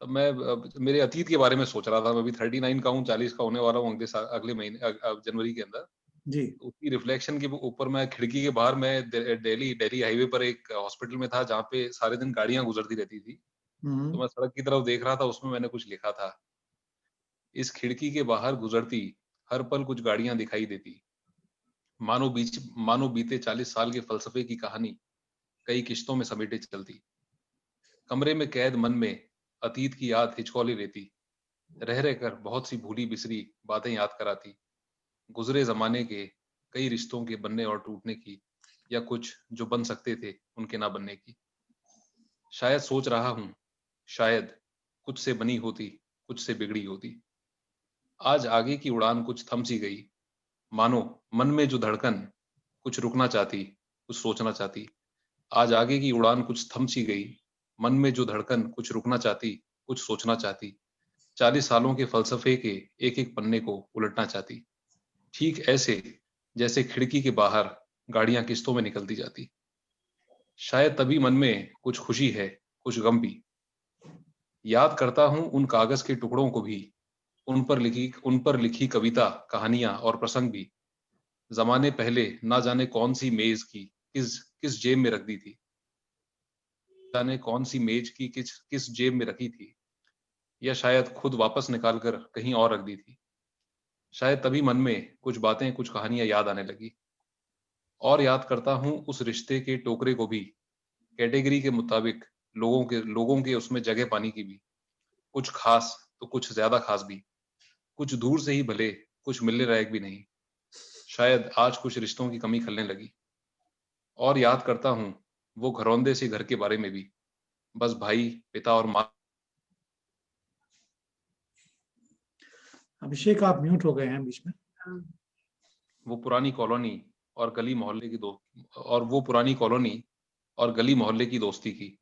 तब मैं मेरे अतीत के बारे में सोच रहा था। मैं अभी 39 का हूँ, 40 का होने वाला हूँ अगले महीने जनवरी के अंदर जी। उसकी रिफ्लेक्शन के ऊपर मैं खिड़की के बाहर, मैं दिल्ली हाईवे पर एक हॉस्पिटल में था जहाँ पे सारे दिन गाड़ियां गुजरती रहती थी। तो मैं सड़क की तरफ देख रहा था, उसमें मैंने कुछ लिखा था। इस खिड़की के बाहर गुजरती हर पल कुछ गाड़ियां दिखाई देती, मानो बीते 40 साल के फलसफे की कहानी कई किश्तों में समेटे चलती। कमरे में कैद मन में अतीत की याद हिचकोले लेती, रह रहकर बहुत सी भूली बिसरी बातें याद कराती। गुजरे जमाने के कई रिश्तों के बनने और टूटने की, या कुछ जो बन सकते थे उनके ना बनने की। शायद सोच रहा हूं, शायद कुछ से बनी होती, कुछ से बिगड़ी होती। आज आगे की उड़ान कुछ थम सी गई, मानो मन में जो धड़कन कुछ रुकना चाहती, कुछ सोचना चाहती। आज आगे की उड़ान कुछ थम सी गई, मन में जो धड़कन कुछ रुकना चाहती, कुछ सोचना चाहती। 40 सालों के फलसफे के एक एक पन्ने को उलटना चाहती, ठीक ऐसे जैसे खिड़की के बाहर गाड़ियां किस्तों में निकलती जाती। शायद तभी मन में कुछ खुशी है, कुछ गम भी। याद करता हूं उन कागज के टुकड़ों को भी, उन पर लिखी कविता, कहानियां और प्रसंग भी। जमाने पहले ना जाने कौन सी मेज की किस जेब में रख दी थी, जाने कौन सी मेज की किस जेब में रखी थी, या शायद खुद वापस निकालकर कहीं और रख दी थी। शायद तभी मन में कुछ बातें, कुछ कहानियां याद आने लगी। और याद करता हूं उस रिश्ते के टोकरे को भी, कैटेगरी के मुताबिक लोगों के उसमें जगह पाने की भी। कुछ खास तो कुछ ज्यादा खास भी, कुछ दूर से ही भले, कुछ मिलने लायक भी नहीं। शायद आज कुछ रिश्तों की कमी खलने लगी। और याद करता हूं वो घरौंदे से घर के बारे में भी, बस भाई, पिता और माँ। अभिषेक आप म्यूट हो गए हैं बीच में। वो पुरानी कॉलोनी और गली मोहल्ले की दोस्ती की।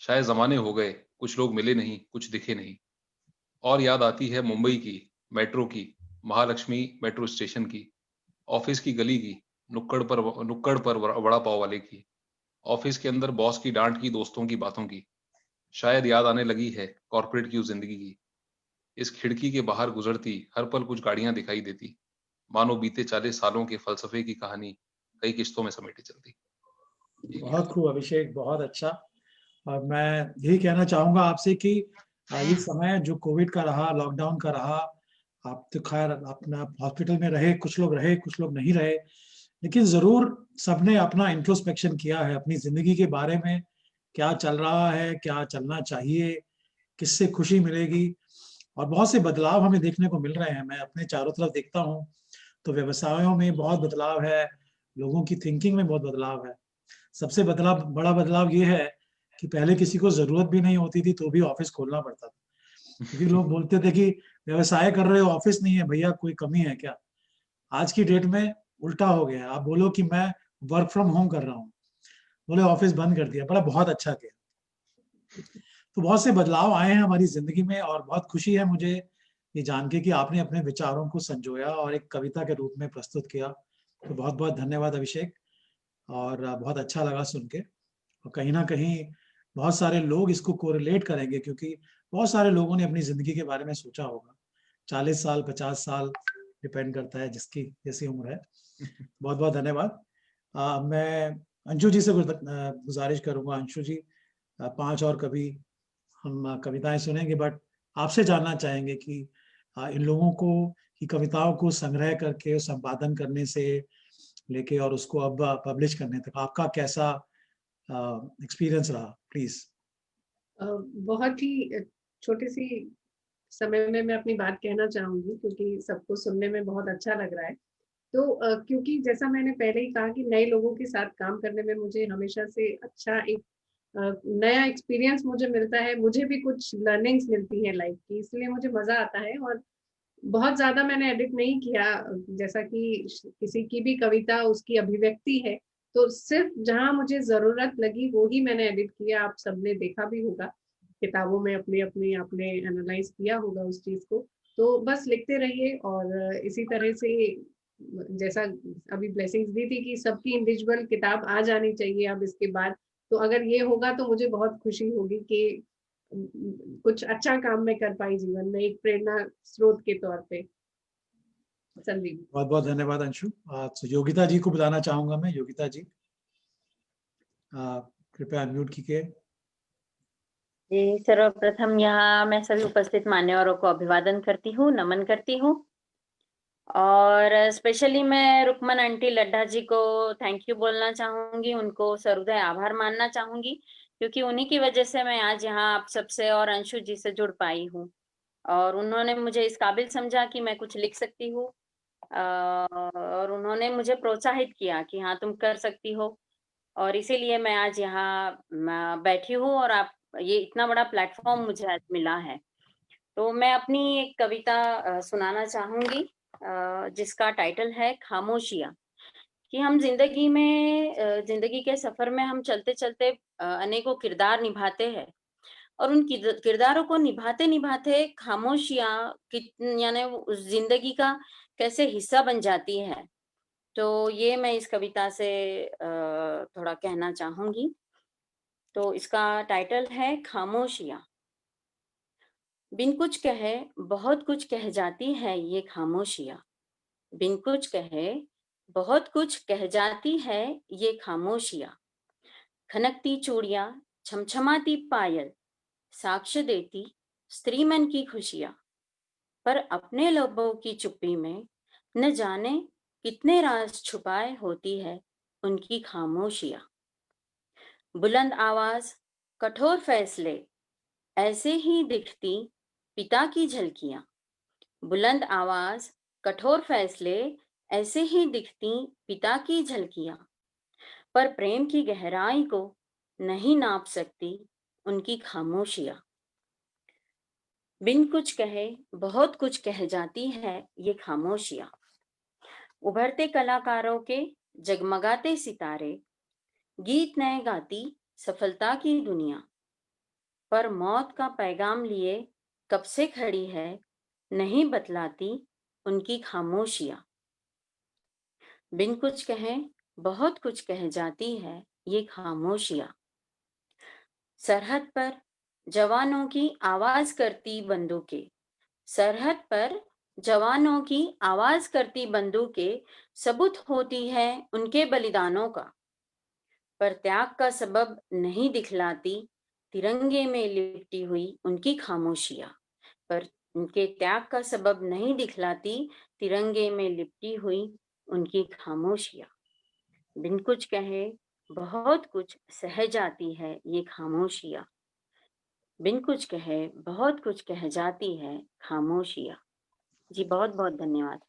शायद जमाने हो गए, कुछ लोग मिले नहीं, कुछ दिखे नहीं। और याद आती है मुंबई की मेट्रो की, महालक्ष्मी मेट्रो स्टेशन की, ऑफिस की गली की, नुक्कड़ पर वड़ा पाव वाले की, ऑफिस के अंदर बॉस की डांट की, दोस्तों की बातों की। शायद याद आने लगी है कॉर्पोरेट की उस जिंदगी की। इस खिड़की के बाहर गुजरती हर पल कुछ गाड़ियां दिखाई देती, मानो बीते 40 सालों के फलसफे की कहानी कई किश्तों में समेटी चलती। बहुत खूब अभिषेक, बहुत अच्छा। और मैं यही कहना चाहूंगा आपसे कि ये समय जो कोविड का रहा, लॉकडाउन का रहा, आप तो खैर अपना हॉस्पिटल में रहे, कुछ लोग नहीं रहे, लेकिन जरूर सबने अपना इंट्रोस्पेक्शन किया है अपनी जिंदगी के बारे में, क्या चल रहा है, क्या चलना चाहिए, किससे खुशी मिलेगी। और बहुत से बदलाव हमें देखने को मिल रहे हैं। मैं अपने चारों तरफ देखता हूँ तो व्यवसायों में बहुत बदलाव है, लोगों की थिंकिंग में बहुत बदलाव है। सबसे बड़ा बदलाव ये है कि पहले किसी को जरूरत भी नहीं होती थी तो भी ऑफिस खोलना पड़ता था, क्योंकि लोग बोलते थे कि व्यवसाय कर रहे हो, ऑफिस नहीं है भैया, कोई कमी है क्या। आज की डेट में उल्टा हो गया। आप बोलो कि मैं वर्क फ्रॉम होम कर रहा हूँ, बोले ऑफिस बंद कर दिया, बड़ा बहुत अच्छा किया। तो बहुत से बदलाव आए हैं हमारी जिंदगी में और बहुत खुशी है मुझे ये जान के कि आपने अपने विचारों को संजोया और एक कविता के रूप में प्रस्तुत किया। तो बहुत बहुत धन्यवाद अभिषेक, और बहुत अच्छा लगा सुन के। और कहीं ना कहीं बहुत सारे लोग इसको कोरिलेट करेंगे, क्योंकि बहुत सारे लोगों ने अपनी जिंदगी के बारे में सोचा होगा। 40 साल, 50 साल, डिपेंड करता है जिसकी जैसी उम्र है। बहुत बहुत धन्यवाद। मैं अंशु जी से गुजारिश करूंगा, अंशु जी 5 और कभी हम कविताएं सुनेंगे, बट आपसे जानना चाहेंगे कि इन लोगों को की कविताओं को संग्रह करके संपादन करने से लेके और उसको अब पब्लिश करने तक आपका कैसा एक्सपीरियंस रहा, प्लीज। बहुत ही छोटी सी समय में मैं अपनी बात कहना चाहूंगी, क्योंकि सबको सुनने में बहुत अच्छा लग रहा है। तो क्योंकि जैसा मैंने पहले ही कहा कि नए लोगों के साथ काम करने में मुझे हमेशा से अच्छा एक नया एक्सपीरियंस मुझे मिलता है, मुझे भी कुछ लर्निंग्स मिलती है लाइफ की, इसलिए मुझे मजा आता है। और बहुत ज्यादा मैंने एडिट नहीं किया, जैसा कि किसी की भी कविता उसकी अभिव्यक्ति है, तो सिर्फ जहां मुझे जरूरत लगी वो ही मैंने एडिट किया। आप सबने देखा भी होगा किताबों में, अपने अपने आपने एनालाइज किया होगा उस चीज को। तो बस लिखते रहिए, और इसी तरह से जैसा अभी ब्लेसिंग्स दी थी कि सबकी इंडिविजुअल किताब आ जानी चाहिए अब इसके बाद, तो अगर ये होगा तो मुझे बहुत खुशी होगी कि कुछ अच्छा काम मैं कर पाई जीवन में, एक प्रेरणा स्रोत के तौर पे। संदीप, बहुत बहुत धन्यवाद अंशु। तो योगिता जी को बुलाना चाहूंगा मैं। योगिता जी कृपया अनम्यूट कीजिए। जी, सर्वप्रथम यहाँ मैं सभी उपस्थित मान्यवरों को अभिवादन करती हूँ, नमन करती हूँ। और स्पेशली मैं रुकमन आंटी लड्ढा जी को थैंक यू बोलना चाहूंगी, उनको सहृदय आभार मानना चाहूंगी, क्योंकि उन्हीं की वजह से मैं आज यहाँ आप सबसे और अंशु जी से जुड़ पाई हूँ। और उन्होंने मुझे इस काबिल समझा कि मैं कुछ लिख सकती हूँ, और उन्होंने मुझे प्रोत्साहित किया कि हाँ तुम कर सकती हो। और इसीलिए मैं आज यहाँ बैठी हूँ और आप ये इतना बड़ा प्लेटफॉर्म मुझे आज मिला है। तो मैं अपनी एक कविता सुनाना चाहूंगी, जिसका टाइटल है खामोशियाँ। कि हम जिंदगी में जिंदगी के सफर में हम चलते चलते अनेकों किरदार निभाते हैं, और उन किरदारों को निभाते निभाते खामोशियाँ यानी उस जिंदगी का कैसे हिस्सा बन जाती है। तो ये मैं इस कविता से थोड़ा कहना चाहूंगी। तो इसका टाइटल है खामोशियाँ। बिन कुछ कहे बहुत कुछ कह जाती है ये खामोशियाँ। बिन कुछ कहे बहुत कुछ कह जाती है ये खामोशियाँ। खनकती चूड़ियाँ, छमछमाती पायल, साक्ष्य देती स्त्री मन की खुशियाँ। पर अपने लबों की चुप्पी में न जाने कितने राज छुपाए होती है उनकी खामोशियाँ। बुलंद आवाज, कठोर फैसले, ऐसे ही दिखती पिता की झलकियाँ। बुलंद आवाज, कठोर फैसले, ऐसे ही दिखती पिता की झलकियाँ। पर प्रेम की गहराई को नहीं नाप सकती उनकी खामोशियाँ। बिन कुछ कहे बहुत कुछ कह जाती है ये खामोशियाँ। उभरते कलाकारों के जगमगाते सितारे, गीत नए गाती सफलता की दुनिया। पर मौत का पैगाम लिए कब से खड़ी है, नहीं बतलाती उनकी खामोशियाँ। बिन कुछ कहे बहुत कुछ कह जाती है ये खामोशियाँ। सरहद पर जवानों की आवाज करती बंदूकें, सरहद पर जवानों की आवाज करती बंदूकें सबूत होती है उनके बलिदानों का, पर त्याग का सबब नहीं दिखलाती तिरंगे में लिपटी हुई उनकी खामोशियां, पर उनके त्याग का सबब नहीं दिखलाती तिरंगे में लिपटी हुई उनकी खामोशियां। बिन कुछ कहे बहुत कुछ सह जाती है ये खामोशियां, बिन कुछ कहे बहुत कुछ कह जाती है खामोशियां। जी बहुत बहुत धन्यवाद।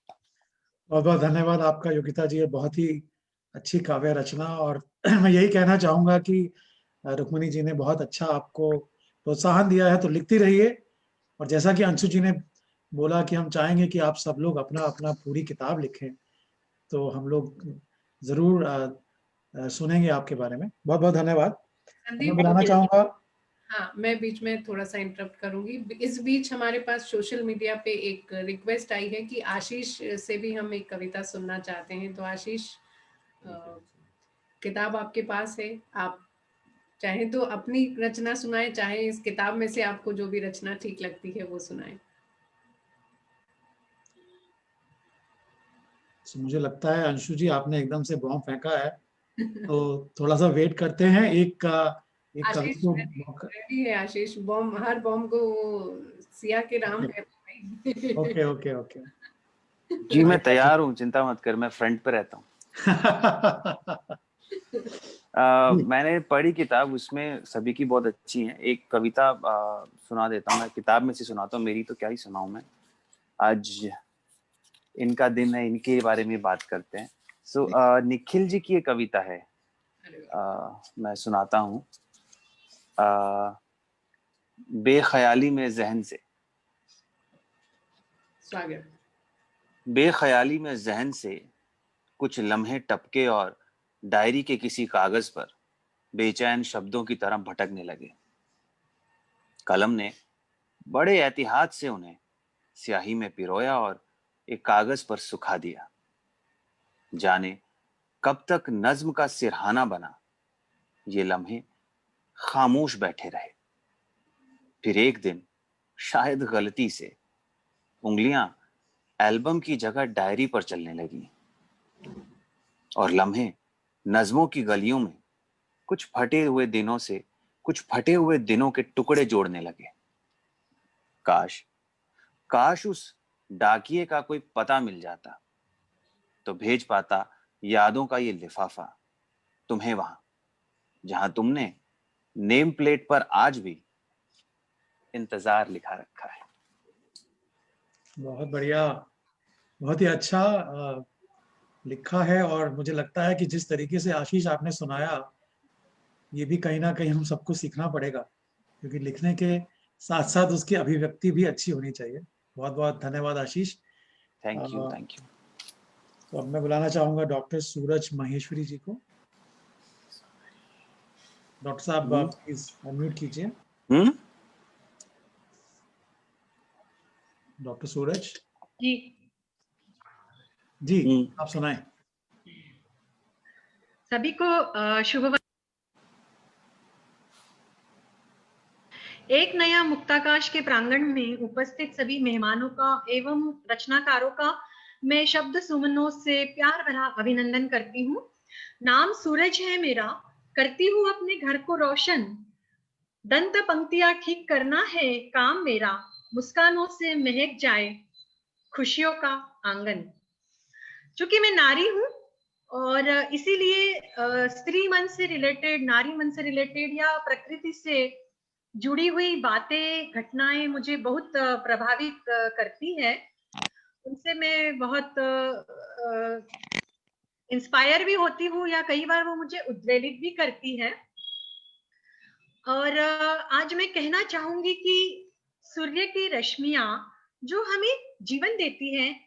बहुत बहुत धन्यवाद आपका योगिता जी, ये बहुत ही अच्छी काव्य रचना। और मैं यही कहना चाहूंगा कि रुक्मिणी जी ने बहुत अच्छा आपको प्रोत्साहन दिया है, तो लिखती रहिए। और जैसा कि अंशु जी ने बोला कि हम चाहेंगे कि आप सब लोग अपना अपना पूरी किताब लिखें, तो हम लोग जरूर सुनेंगे आपके बारे में। बहुत बहुत धन्यवाद। मैं बुलाना चाहूंगा, हाँ, मैं बीच में थोड़ा सा इंटरप्ट करूंगी। इस बीच हमारे पास सोशल मीडिया पे एक रिक्वेस्ट आई है कि आशीष से भी हम एक कविता सुनना चाहते हैं। तो आशीष, किताब आपके पास है, आप चाहे तो अपनी रचना सुनाएं, चाहे इस किताब में से आपको जो भी रचना ठीक लगती है वो सुनाएं। मुझे लगता है अंशु जी आपने एकदम से बॉम्ब फेंका है, तो थोड़ा सा वेट करते हैं। एक कवि आशीष को रेडी है, आशीष बॉम्ब, हर बॉम्ब को सिया के राम कहते हैं। Okay okay okay. जी मैं तैयार हूँ, चिंता मत कर, मैं फ्रंट पे रहता हूँ। मैंने पढ़ी किताब, उसमें सभी की बहुत अच्छी है। एक कविता सुना देता हूँ, मैं किताब में से सुनाता हूँ, मेरी तो क्या ही सुनाऊं मैं। आज इनका दिन है, इनके बारे में बात करते हैं। निखिल जी की एक कविता है, मैं सुनाता हूँ। बेख्याली में जहन से। स्वागत। बेख्याली में जहन से कुछ लम्हे टपके और डायरी के किसी कागज पर बेचैन शब्दों की तरह भटकने लगे। कलम ने बड़े एहतियात से उन्हें स्याही में पिरोया और एक कागज पर सुखा दिया। जाने कब तक नज्म का सिरहाना बना ये लम्हे खामोश बैठे रहे। फिर एक दिन शायद गलती से उंगलियां एल्बम की जगह डायरी पर चलने लगी और लम्हे नज्मों की गलियों में कुछ फटे हुए दिनों के टुकड़े जोड़ने लगे। काश उस डाकिये का कोई पता मिल जाता तो भेज पाता यादों का ये लिफाफा तुम्हें वहां जहां तुमने नेम प्लेट पर आज भी इंतजार लिखा रखा है। बहुत बढ़िया, बहुत ही अच्छा लिखा है। और मुझे लगता है कि जिस तरीके से आशीष आपने सुनाया, ये भी कहीं ना कहीं हम सबको सीखना पड़ेगा, क्योंकि लिखने के साथ साथ उसकी अभिव्यक्ति भी अच्छी होनी चाहिए। बहुत बहुत धन्यवाद Ashish. Thank you thank you. तो अब मैं बुलाना चाहूंगा डॉक्टर सूरज महेश्वरी जी को। डॉक्टर साहब प्लीज अनम्यूट कीजिए। डॉक्टर सूरज जी जी आप सुनाएं। सभी को शुभ। एक नया मुक्ताकाश के प्रांगण में उपस्थित सभी मेहमानों का एवं रचनाकारों का मैं शब्द सुमनों से प्यार भरा अभिनंदन करती हूँ। नाम सूरज है मेरा, करती हूँ अपने घर को रोशन। दंत पंक्तियां ठीक करना है काम मेरा, मुस्कानों से महक जाए खुशियों का आंगन। चूंकि मैं नारी हूँ और इसीलिए स्त्री मन से रिलेटेड, नारी मन से रिलेटेड या प्रकृति से जुड़ी हुई बातें, घटनाएं मुझे बहुत प्रभावित करती है। उनसे मैं बहुत इंस्पायर भी होती हूँ या कई बार वो मुझे उद्वेलित भी करती है। और आज मैं कहना चाहूंगी कि सूर्य की रश्मियां जो हमें जीवन देती हैं,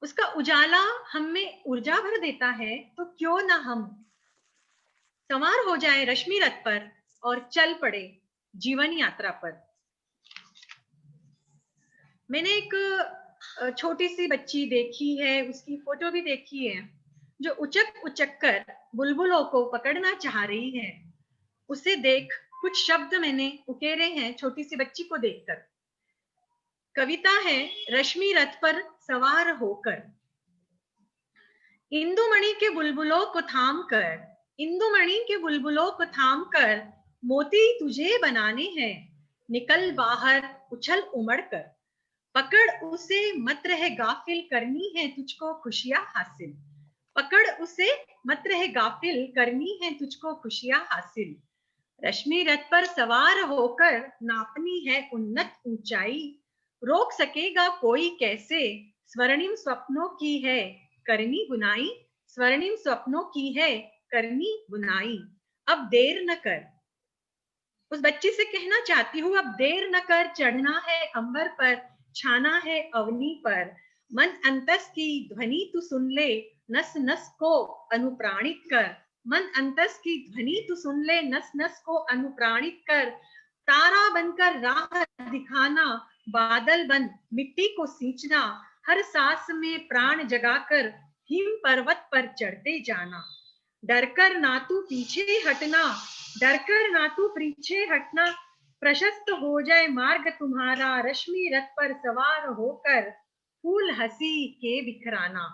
उसका उजाला हम में ऊर्जा भर देता है, तो क्यों ना हम सवार हो जाए रश्मि रथ पर और चल पड़े जीवन यात्रा पर। मैंने एक छोटी सी बच्ची देखी है, उसकी फोटो भी देखी है, जो उचक उचक कर बुलबुलों को पकड़ना चाह रही है। उसे देख कुछ शब्द मैंने उकेरे हैं छोटी सी बच्ची को देखकर। कविता है रश्मि रथ पर सवार होकर। इंदुमणि के बुलबुलों को थाम कर, इंदुमणि के बुलबुलों को थाम कर, मोती तुझे बनाने हैं, निकल बाहर उछल उमड़ कर। पकड़ उसे मत रहे गाफिल, करनी है तुझको खुशियां हासिल। पकड़ उसे मत रहे गाफिल, करनी है तुझको खुशियां हासिल। रश्मि रथ पर सवार होकर नापनी है उन्नत ऊंचाई। रोक सकेगा कोई कैसे, स्वर्णिम स्वप्नों की है करनी बुनाई। स्वर्णिम स्वप्नों की है करनी बुनाई। अब देर न कर, उस बच्ची से कहना चाहती हूँ, अब देर न कर, चढ़ना है अंबर पर, छाना है अवनी पर। मन अंतस की ध्वनि तू सुन ले, नस नस को अनुप्राणित कर। मन अंतस की ध्वनि तू सुन ले, नस नस को अनुप्राणित कर। तारा बनकर राह दिखाना, बादल बन मिट्टी को सींचना। हर सांस में प्राण जगाकर हिम पर्वत पर चढ़ते जाना। डरकर ना तू पीछे हटना, डरकर ना तू पीछे हटना। प्रशस्त हो जाए मार्ग तुम्हारा, रश्मि रथ पर सवार होकर फूल हंसी के बिखराना।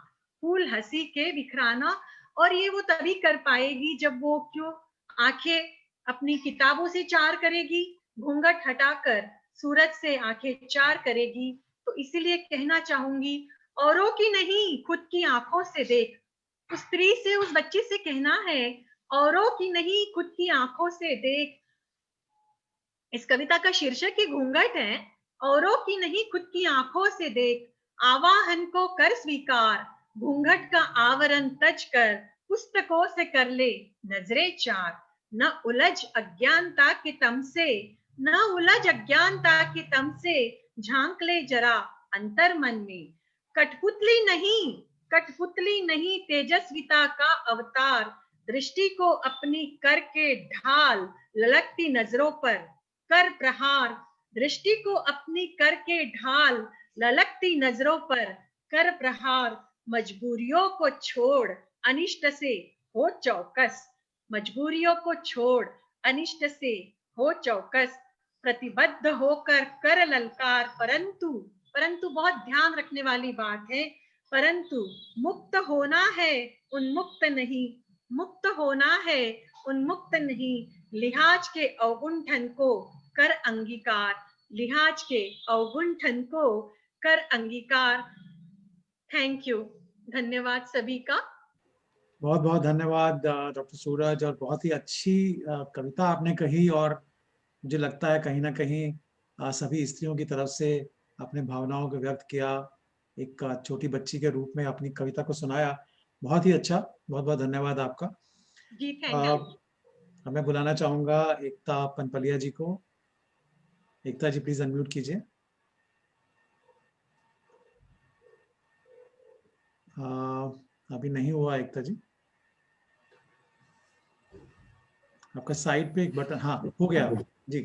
फूल हंसी के बिखराना। और ये वो तभी कर पाएगी जब वो क्यों आंखें अपनी किताबों से चार करेगी, घूंघट हटाकर सूरज से आंखें चार करेगी। तो इसीलिए कहना चाहूंगी, औरों की नहीं खुद की आंखों से देख। उस स्त्री से, उस बच्ची से कहना है, औरों की नहीं खुद की आंखों से देख। इस कविता का शीर्षक ही घूंघट है। औरों की नहीं खुद की आंखों से देख, आवाहन को कर स्वीकार, घूंघट का आवरण तज कर, पुस्तकों से कर ले नजरे चार। न उलझ अज्ञानता के तम से, न उलझ अज्ञानता के तम से, झांक ले जरा अंतर मन में। कठपुतली नहीं, कठपुतली नहीं, तेजस्विता का अवतार। दृष्टि को अपनी करके ढाल, ललकती नजरों पर कर प्रहार। दृष्टि को अपनी करके ढाल, ललकती नजरों पर कर प्रहार। मजबूरियों को छोड़ अनिष्ट से हो चौकस, मजबूरियों को छोड़ अनिष्ट से हो चौकस। प्रतिबद्ध होकर कर ललकार, परंतु, परंतु बहुत ध्यान रखने वाली बात है, परंतु मुक्त होना है उन्मुक्त नहीं, मुक्त होना है उन्मुक्त नहीं। लिहाज के अवगुंठन को कर अंगीकार, लिहाज के अवगुंठन को कर अंगीकार। थैंक यू, धन्यवाद सभी का। बहुत बहुत धन्यवाद डॉक्टर सूरज, और बहुत ही अच्छी कविता आपने कही। और मुझे लगता है कहीं ना कहीं सभी स्त्रियों की तरफ से अपने भावनाओं को व्यक्त किया, एक छोटी बच्ची के रूप में अपनी कविता को सुनाया। बहुत ही अच्छा, बहुत बहुत धन्यवाद आपका जी। Thank you. अब मैं बुलाना चाहूंगा एकता पनपलिया जी को। एकता जी प्लीज अनम्यूट कीजिए। अभी नहीं हुआ एकता जी, आपका साइड पे एक बटन, हाँ हो गया जी।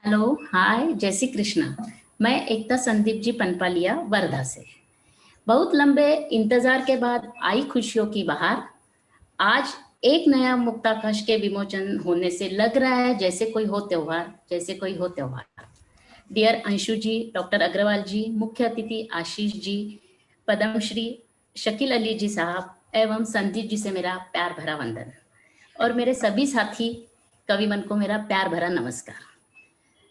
हेलो, हाय, जय श्री कृष्णा। मैं एकता संदीप जी पनपालिया वर्धा से। बहुत लंबे इंतजार के बाद आई खुशियों की बहार। आज एक नया मुक्ताकाश के विमोचन होने से लग रहा है जैसे कोई हो त्योहार, जैसे कोई हो त्योहार। डियर अंशु जी, डॉक्टर अग्रवाल जी, मुख्य अतिथि आशीष जी, पद्मश्री शकील अली जी साहब एवं संदीप जी से मेरा प्यार भरा वंदन, और मेरे सभी साथी कवि मन को मेरा प्यार भरा नमस्कार।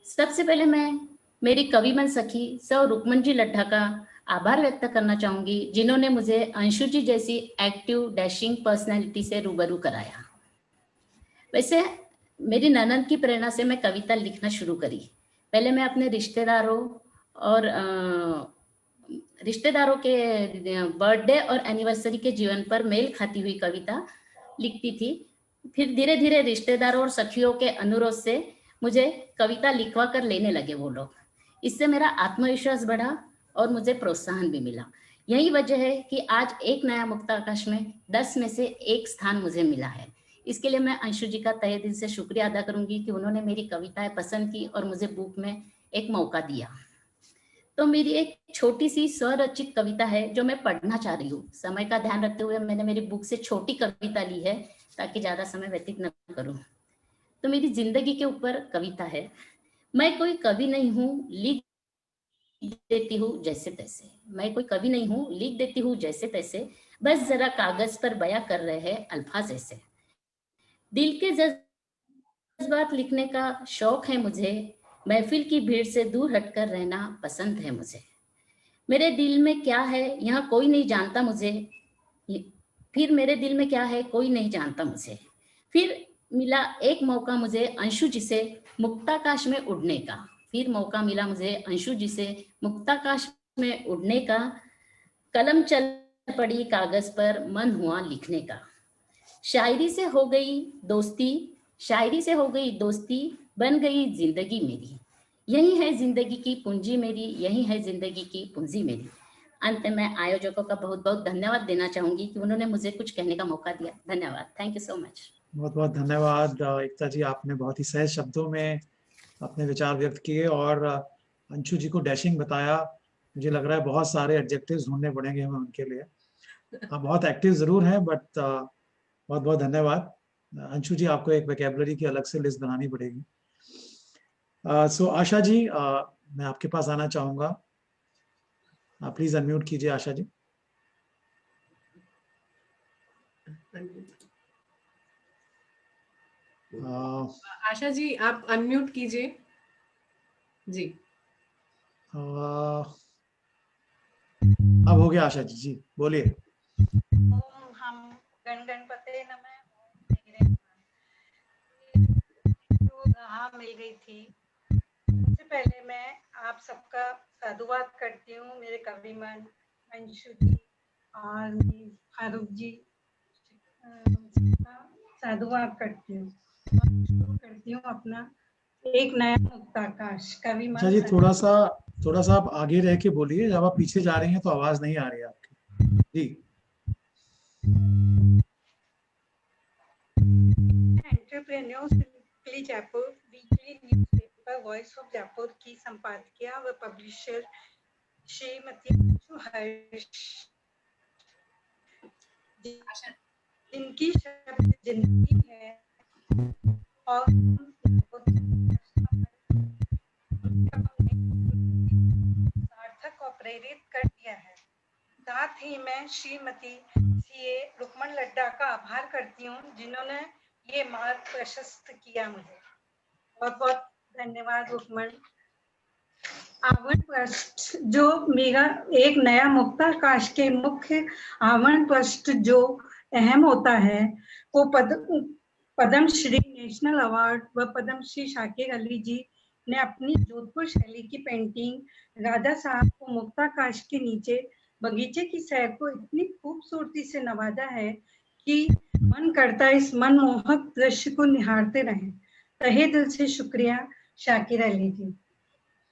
सबसे पहले मैं मेरी कवि मन सखी सौ रुकमन जी लड्ढा का आभार व्यक्त करना चाहूंगी, जिन्होंने मुझे अंशु जी जैसी एक्टिव डैशिंग पर्सनैलिटी से रूबरू कराया। वैसे मेरी ननद की प्रेरणा से मैं कविता लिखना शुरू करी। पहले मैं अपने रिश्तेदारों के बर्थडे और एनिवर्सरी के जीवन पर मेल खाती हुई कविता लिखती थी। फिर धीरे धीरे रिश्तेदारों और सखियों के अनुरोध से मुझे कविता लिखवा कर लेने लगे वो लोग। इससे मेरा आत्मविश्वास बढ़ा और मुझे प्रोत्साहन भी मिला। यही वजह है कि आज एक नया मुक्ताकाश में 10 में से 1 स्थान मुझे मिला है। इसके लिए मैं अंशु जी का तहे दिल से शुक्रिया अदा करूंगी कि उन्होंने मेरी कविताएं पसंद की और मुझे बुक में एक मौका दिया। तो मेरी एक छोटी सी स्वरचित कविता है जो मैं पढ़ना चाह रही हूँ। समय का ध्यान रखते हुए मैंने मेरी बुक से छोटी कविता ली है ताकि ज्यादा समय व्यतीत न करूं। तो मेरी जिंदगी के ऊपर कविता है। मैं कोई कवि नहीं हूँ, लिख देती हूँ जैसे तैसे। मैं कोई कवि नहीं हूँ, लिख देती हूँ जैसे तैसे, बस जरा कागज पर बयां कर रहे हैं अल्फाज ऐसे। दिल के जज्बात लिखने का शौक है मुझे, महफिल की भीड़ से दूर हटकर रहना पसंद है मुझे। मेरे दिल में क्या है यहाँ कोई नहीं जानता मुझे, फिर मेरे दिल में क्या है कोई नहीं जानता मुझे। फिर मिला एक मौका मुझे अंशु जी से मुक्ताकाश में उड़ने का। फिर मौका मिला मुझे अंशु जी से मुक्ताकाश में उड़ने का। कलम चल पड़ी कागज पर, मन हुआ लिखने का। शायरी से हो गई दोस्ती, शायरी से हो गई दोस्ती, बन गई जिंदगी मेरी। यही है जिंदगी की पूंजी मेरी, यही है जिंदगी की पूंजी मेरी। अंत में आयोजकों का बहुत बहुत धन्यवाद देना चाहूंगी कि उन्होंने मुझे कुछ कहने का मौका दिया। धन्यवाद, थैंक यू सो मच। बहुत बहुत धन्यवाद एकता जी, आपने बहुत ही सहज शब्दों में अपने विचार व्यक्त किए और अंशु जी को डैशिंग बताया। मुझे लग रहा है बहुत सारे एडजेक्टिव्स ढूंढने पड़ेंगे हमें उनके लिए। आप बहुत एक्टिव जरूर हैं, बट बहुत बहुत धन्यवाद। अंशु जी, आपको एक वोकैबुलरी की अलग से लिस्ट बनानी पड़ेगी। सो आशा जी, मैं आपके पास आना चाहूंगा। प्लीज अनम्यूट कीजिए आशा जी। आशा जी आप अनम्यूट कीजिए जी। अब हो गया आशा जी, जी बोलिए। ओम हम गण गणपते नमः। मिल गई थी। सबसे पहले मैं आप सबका साधुवाद करती हूँ, मेरे कविमन अंशु जी और फारूक जी, साधुवाद करती हूँ। शुरू करती हूँ अपना एक नया मुक्ताकाश कविमन। अच्छा जी, थोड़ा सा आप आगे रह के बोलिए, जब आप पीछे जा रही हैं तो आवाज नहीं आ रही है आपकी जी। Entrepreneurs weekly Jaipur, weekly newspaper voice of Jaipur की संपादकीय व पब्लिशर श्रीमती जिनकी शब्द जिंदगी है और सार्थक और प्रेरित कर दिया है। साथ ही मैं श्रीमती सीए रुक्मन लड्डा का आभार करती हूँ, जिन्होंने ये मार्ग प्रशस्त किया मुझे। बहुत बहुत धन्यवाद रुक्मन। आवरण पृष्ठ जो मेरा एक नया मुक्ताकाश के मुख्य आवरण पृष्ठ जो अहम होता है, वो पद्म श्री नेशनल अवार्ड व पद्म श्री शाकिर अली जी ने अपनी जोधपुर शैली की पेंटिंग राजा साहब को मुक्ताकाश के नीचे बगीचे की सैर को इतनी खूबसूरती से नवाजा है कि मन करता है इस मनमोहक दृश्य को निहारते रहें। तहे दिल से शुक्रिया शाकिर अली जी।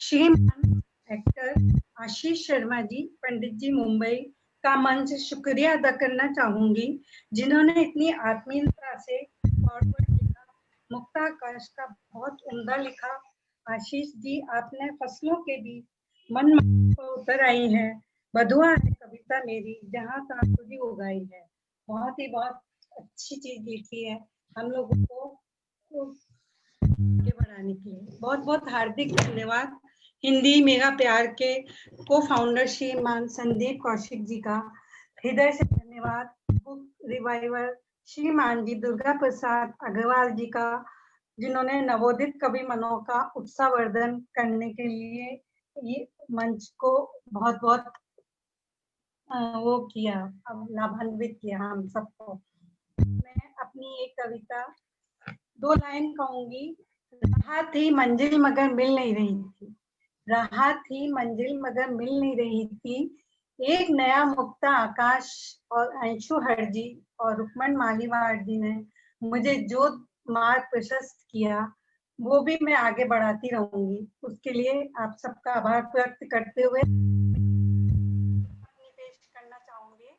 श्रीमान एक्टर आशीष शर्मा जी, पंडित जी मुंबई का मंच शुक्रिया अदा करना चाहूंगी, जिन्होंने इतनी आत्मीयता से फॉरवर्ड लिखा, मुक्ताकाश का बहुत उम्दा लिखा। आशीष जी, आपने फसलों के बीच मन को उतर आई है, बधुआ है कविता मेरी जहाँ तांतुरी उगाई है। बहुत ही बहुत अच्छी चीज लिखी है हम लोगों को आगे बढ़ाने के लिए। बहुत बहुत हार्दिक धन्यवाद। हिंदी मेरा प्यार के को फाउंडर श्रीमान संदीप कौशिक जी का हृदय से धन्यवाद। बुक रिवाइवल श्रीमान जी दुर्गा प्रसाद अग्रवाल जी का, जिन्होंने नवोदित कवि मनों का उत्साहवर्धन करने के लिए ये मंच को बहुत बहुत वो किया, लाभान्वित किया हम सबको। मैं अपनी एक कविता 2 लाइन कहूंगी। रहा थी मंजिल मगर मिल नहीं रही थी, रहा थी मंजिल मगर मिल नहीं रही थी, एक नया मुक्ता आकाश और अंशु हरजी और रुक्मन मालीवाड़ जी ने मुझे जो मार्ग प्रशस्त किया, वो भी मैं आगे बढ़ाती रहूंगी। उसके लिए आप सबका आभार व्यक्त करते हुए पेश करना चाहूंगी।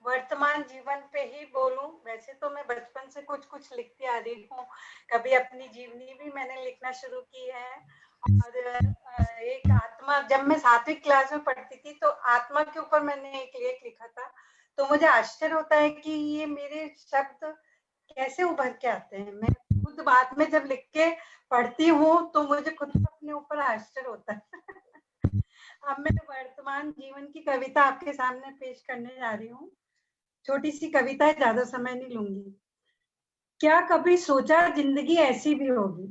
वर्तमान जीवन पे ही बोलूं, वैसे तो मैं बचपन से कुछ कुछ लिखती आ रही हूँ, कभी अपनी जीवनी भी मैंने लिखना शुरू की है। और एक आत्मा, जब मैं 7वीं क्लास में पढ़ती थी तो आत्मा के ऊपर मैंने एक लेख लिखा था। तो मुझे आश्चर्य होता है कि ये मेरे शब्द कैसे उभर के आते हैं। मैं खुद खुद बाद में जब लिख के पढ़ती हूँ तो मुझे खुद अपने ऊपर आश्चर्य होता है। अब मैं वर्तमान जीवन की कविता आपके सामने पेश करने जा रही हूँ। छोटी सी कविता है, ज्यादा समय नहीं लूंगी। क्या कभी सोचा जिंदगी ऐसी भी होगी?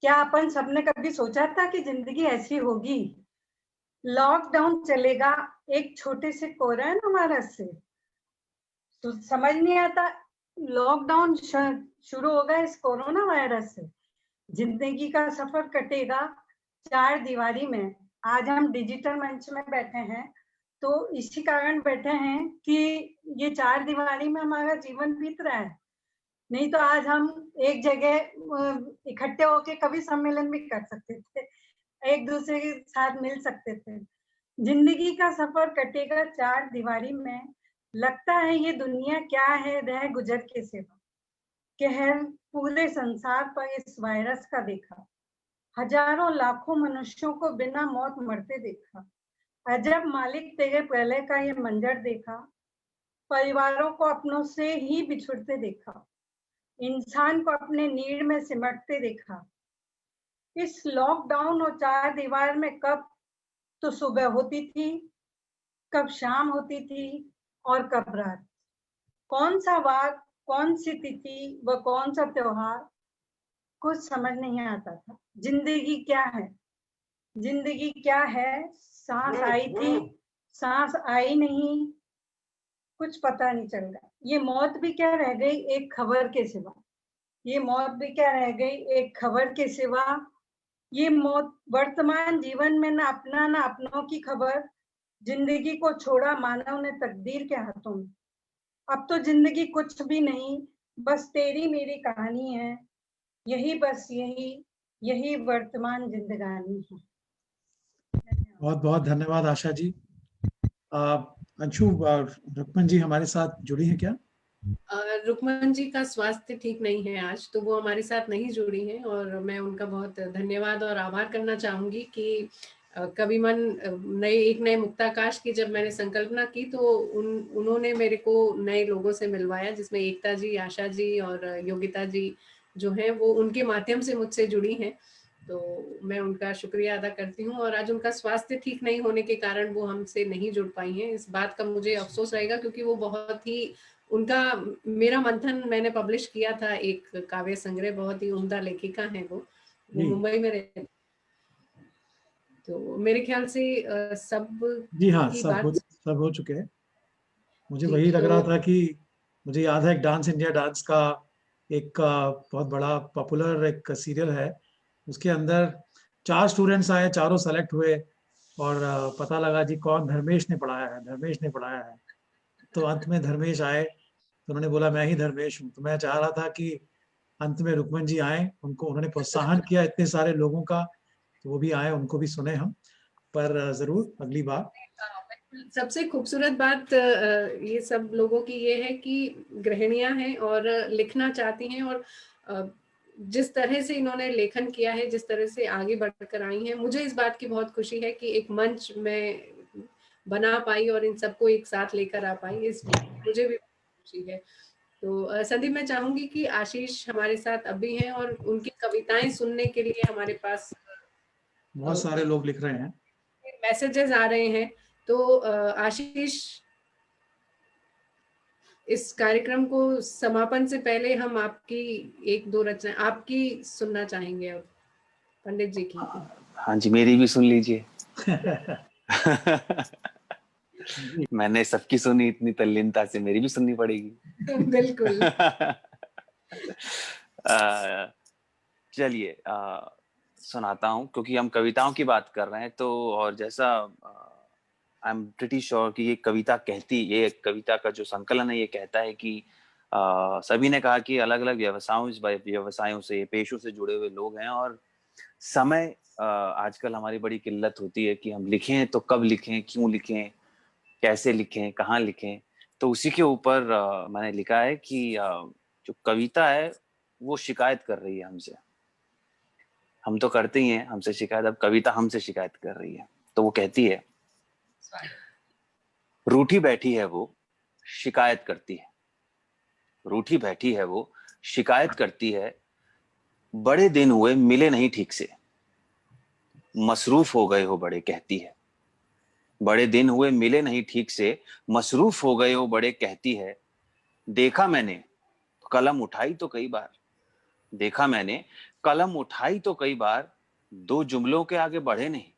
क्या अपन सबने कभी सोचा था कि जिंदगी ऐसी होगी? लॉकडाउन चलेगा एक छोटे से कोरोना वायरस से, तो समझ नहीं आता। लॉकडाउन शुरू होगा इस कोरोना वायरस से। जिंदगी का सफर कटेगा चार दीवारी में। आज हम डिजिटल मंच में बैठे हैं तो इसी कारण बैठे हैं कि ये चार दीवारी में हमारा जीवन बीत रहा है। नहीं तो आज हम एक जगह इकट्ठे होके कभी सम्मेलन भी कर सकते थे, एक दूसरे के साथ मिल सकते थे। जिंदगी का सफर कटेगा चार दीवारी में। लगता है ये दुनिया क्या है रह गुजर के सिवा। कहर पूरे संसार पर इस वायरस का देखा। हजारों लाखों मनुष्यों को बिना मौत मरते देखा। अजब मालिक तेरे प्रलय का ये मंजर देखा। परिवारों को अपनों से ही बिछुड़ते देखा। इंसान को अपने नीड़ में सिमटते देखा। इस लॉकडाउन और चार दीवार में कब तो सुबह होती थी, कब शाम होती थी और कब रात। कौन सा वार, कौन सी तिथि व कौन सा त्योहार, कुछ समझ नहीं आता था। जिंदगी क्या है, जिंदगी क्या है? सांस आई थी, सांस आई नहीं, कुछ पता नहीं चल रहा। ये मौत भी क्या रह गई एक खबर के सिवा। ये मौत भी क्या रह गई एक खबर के सिवा। ये मौत वर्तमान जीवन में न अपना न अपनों की खबर। जिंदगी को छोड़ा मानव ने तकदीर के हाथों में। अब तो जिंदगी कुछ भी नहीं, बस तेरी मेरी कहानी है। यही बस यही वर्तमान जिंदगानी है। बहुत बहुत धन्यवाद आशा जी। अंशु, रुक्मन जी हमारे साथ जुड़ी हैं क्या? रुक्मन जी का स्वास्थ्य ठीक नहीं है आज, तो वो हमारे साथ नहीं जुड़ी हैं और मैं उनका बहुत धन्यवाद और आभार करना चाहूंगी कि कभी मन एक नए मुक्ताकाश की जब मैंने संकल्पना की तो उन्होंने मेरे को नए लोगों से मिलवाया, जिसमें एकता जी, आशा जी और योगिता जी जो हैं वो उनके माध्यम से मुझसे जुड़ी हैं। तो मैं उनका शुक्रिया अदा करती हूँ। और आज उनका स्वास्थ्य ठीक नहीं होने के कारण वो हमसे नहीं जुड़ पाई हैं। इस बात का मुझे अफसोस रहेगा क्योंकि वो बहुत ही उनका मेरा मंथन मैंने पब्लिश किया था, एक काव्य संग्रह, बहुत ही उम्दा लेखिका हैं वो मुंबई में रहते। तो मेरे ख्याल से सब जी हाँ, की सब हो चुके हैं। मुझे वही लग रहा था कि मुझे याद है एक डांस इंडिया डांस का एक बहुत बड़ा पॉपुलर एक सीरियल है, उसके अंदर 4 स्टूडेंट्स आए, चारों सेलेक्ट हुए और पता लगा जी कौन धर्मेश ने पढ़ाया है। तो अंत में धर्मेश आए तो उन्होंने बोला मैं ही धर्मेश हूँ। तो मैं चाह रहा था कि अंत में रुक्मन जी आए, उन्होंने प्रोत्साहन किया इतने सारे लोगों का, तो वो भी आए, उनको भी सुने हम, पर जरूर अगली बार। सबसे खूबसूरत बात ये सब लोगों की ये है कि गृहिणियां हैं और लिखना चाहती हैं, और जिस तरह से इन्होंने लेखन किया है, जिस तरह से आगे बढ़कर आई हैं, मुझे इस बात की बहुत खुशी है कि एक मंच में बना पाई और इन सबको एक साथ लेकर आ पाई। इस मुझे भी खुशी है। तो संदीप, मैं चाहूंगी कि आशीष हमारे साथ अभी हैं और उनकी कविताएं सुनने के लिए हमारे पास बहुत सारे लोग लिख रहे हैं, मैसेजेस आ रहे हैं। तो आशीष, इस कार्यक्रम को समापन से पहले हम आपकी एक दो रचना आपकी सुनना चाहेंगे अब, पंडित जी की। हाँ जी, मेरी भी सुन लीजिए। मैंने सबकी सुनी इतनी तल्लीनता से, मेरी भी सुननी पड़ेगी। बिल्कुल। चलिए सुनाता हूँ, क्योंकि हम कविताओं की बात कर रहे हैं। तो और जैसा आई एम प्रिटी श्योर कि ये कविता का जो संकलन है ये कहता है कि सभी ने कहा कि अलग अलग व्यवसायों से, पेशों से जुड़े हुए लोग हैं, और समय आजकल हमारी बड़ी किल्लत होती है कि हम लिखें तो कब लिखें, क्यों लिखें, कैसे लिखें, कहाँ लिखें। तो उसी के ऊपर मैंने लिखा है कि जो कविता है वो शिकायत कर रही है हमसे। हम तो करते ही हैं हमसे शिकायत, अब कविता हमसे शिकायत कर रही है। तो वो कहती है, रूठी बैठी है वो शिकायत करती है, रूठी बैठी है वो शिकायत करती है, बड़े दिन हुए मिले नहीं ठीक से, मसरूफ हो गए हो बड़े कहती है। बड़े दिन हुए मिले नहीं ठीक से, मसरूफ हो गए हो बड़े कहती है। देखा मैंने कलम उठाई तो कई बार, देखा मैंने कलम उठाई तो कई बार, दो जुमलों के आगे बढ़े नहीं।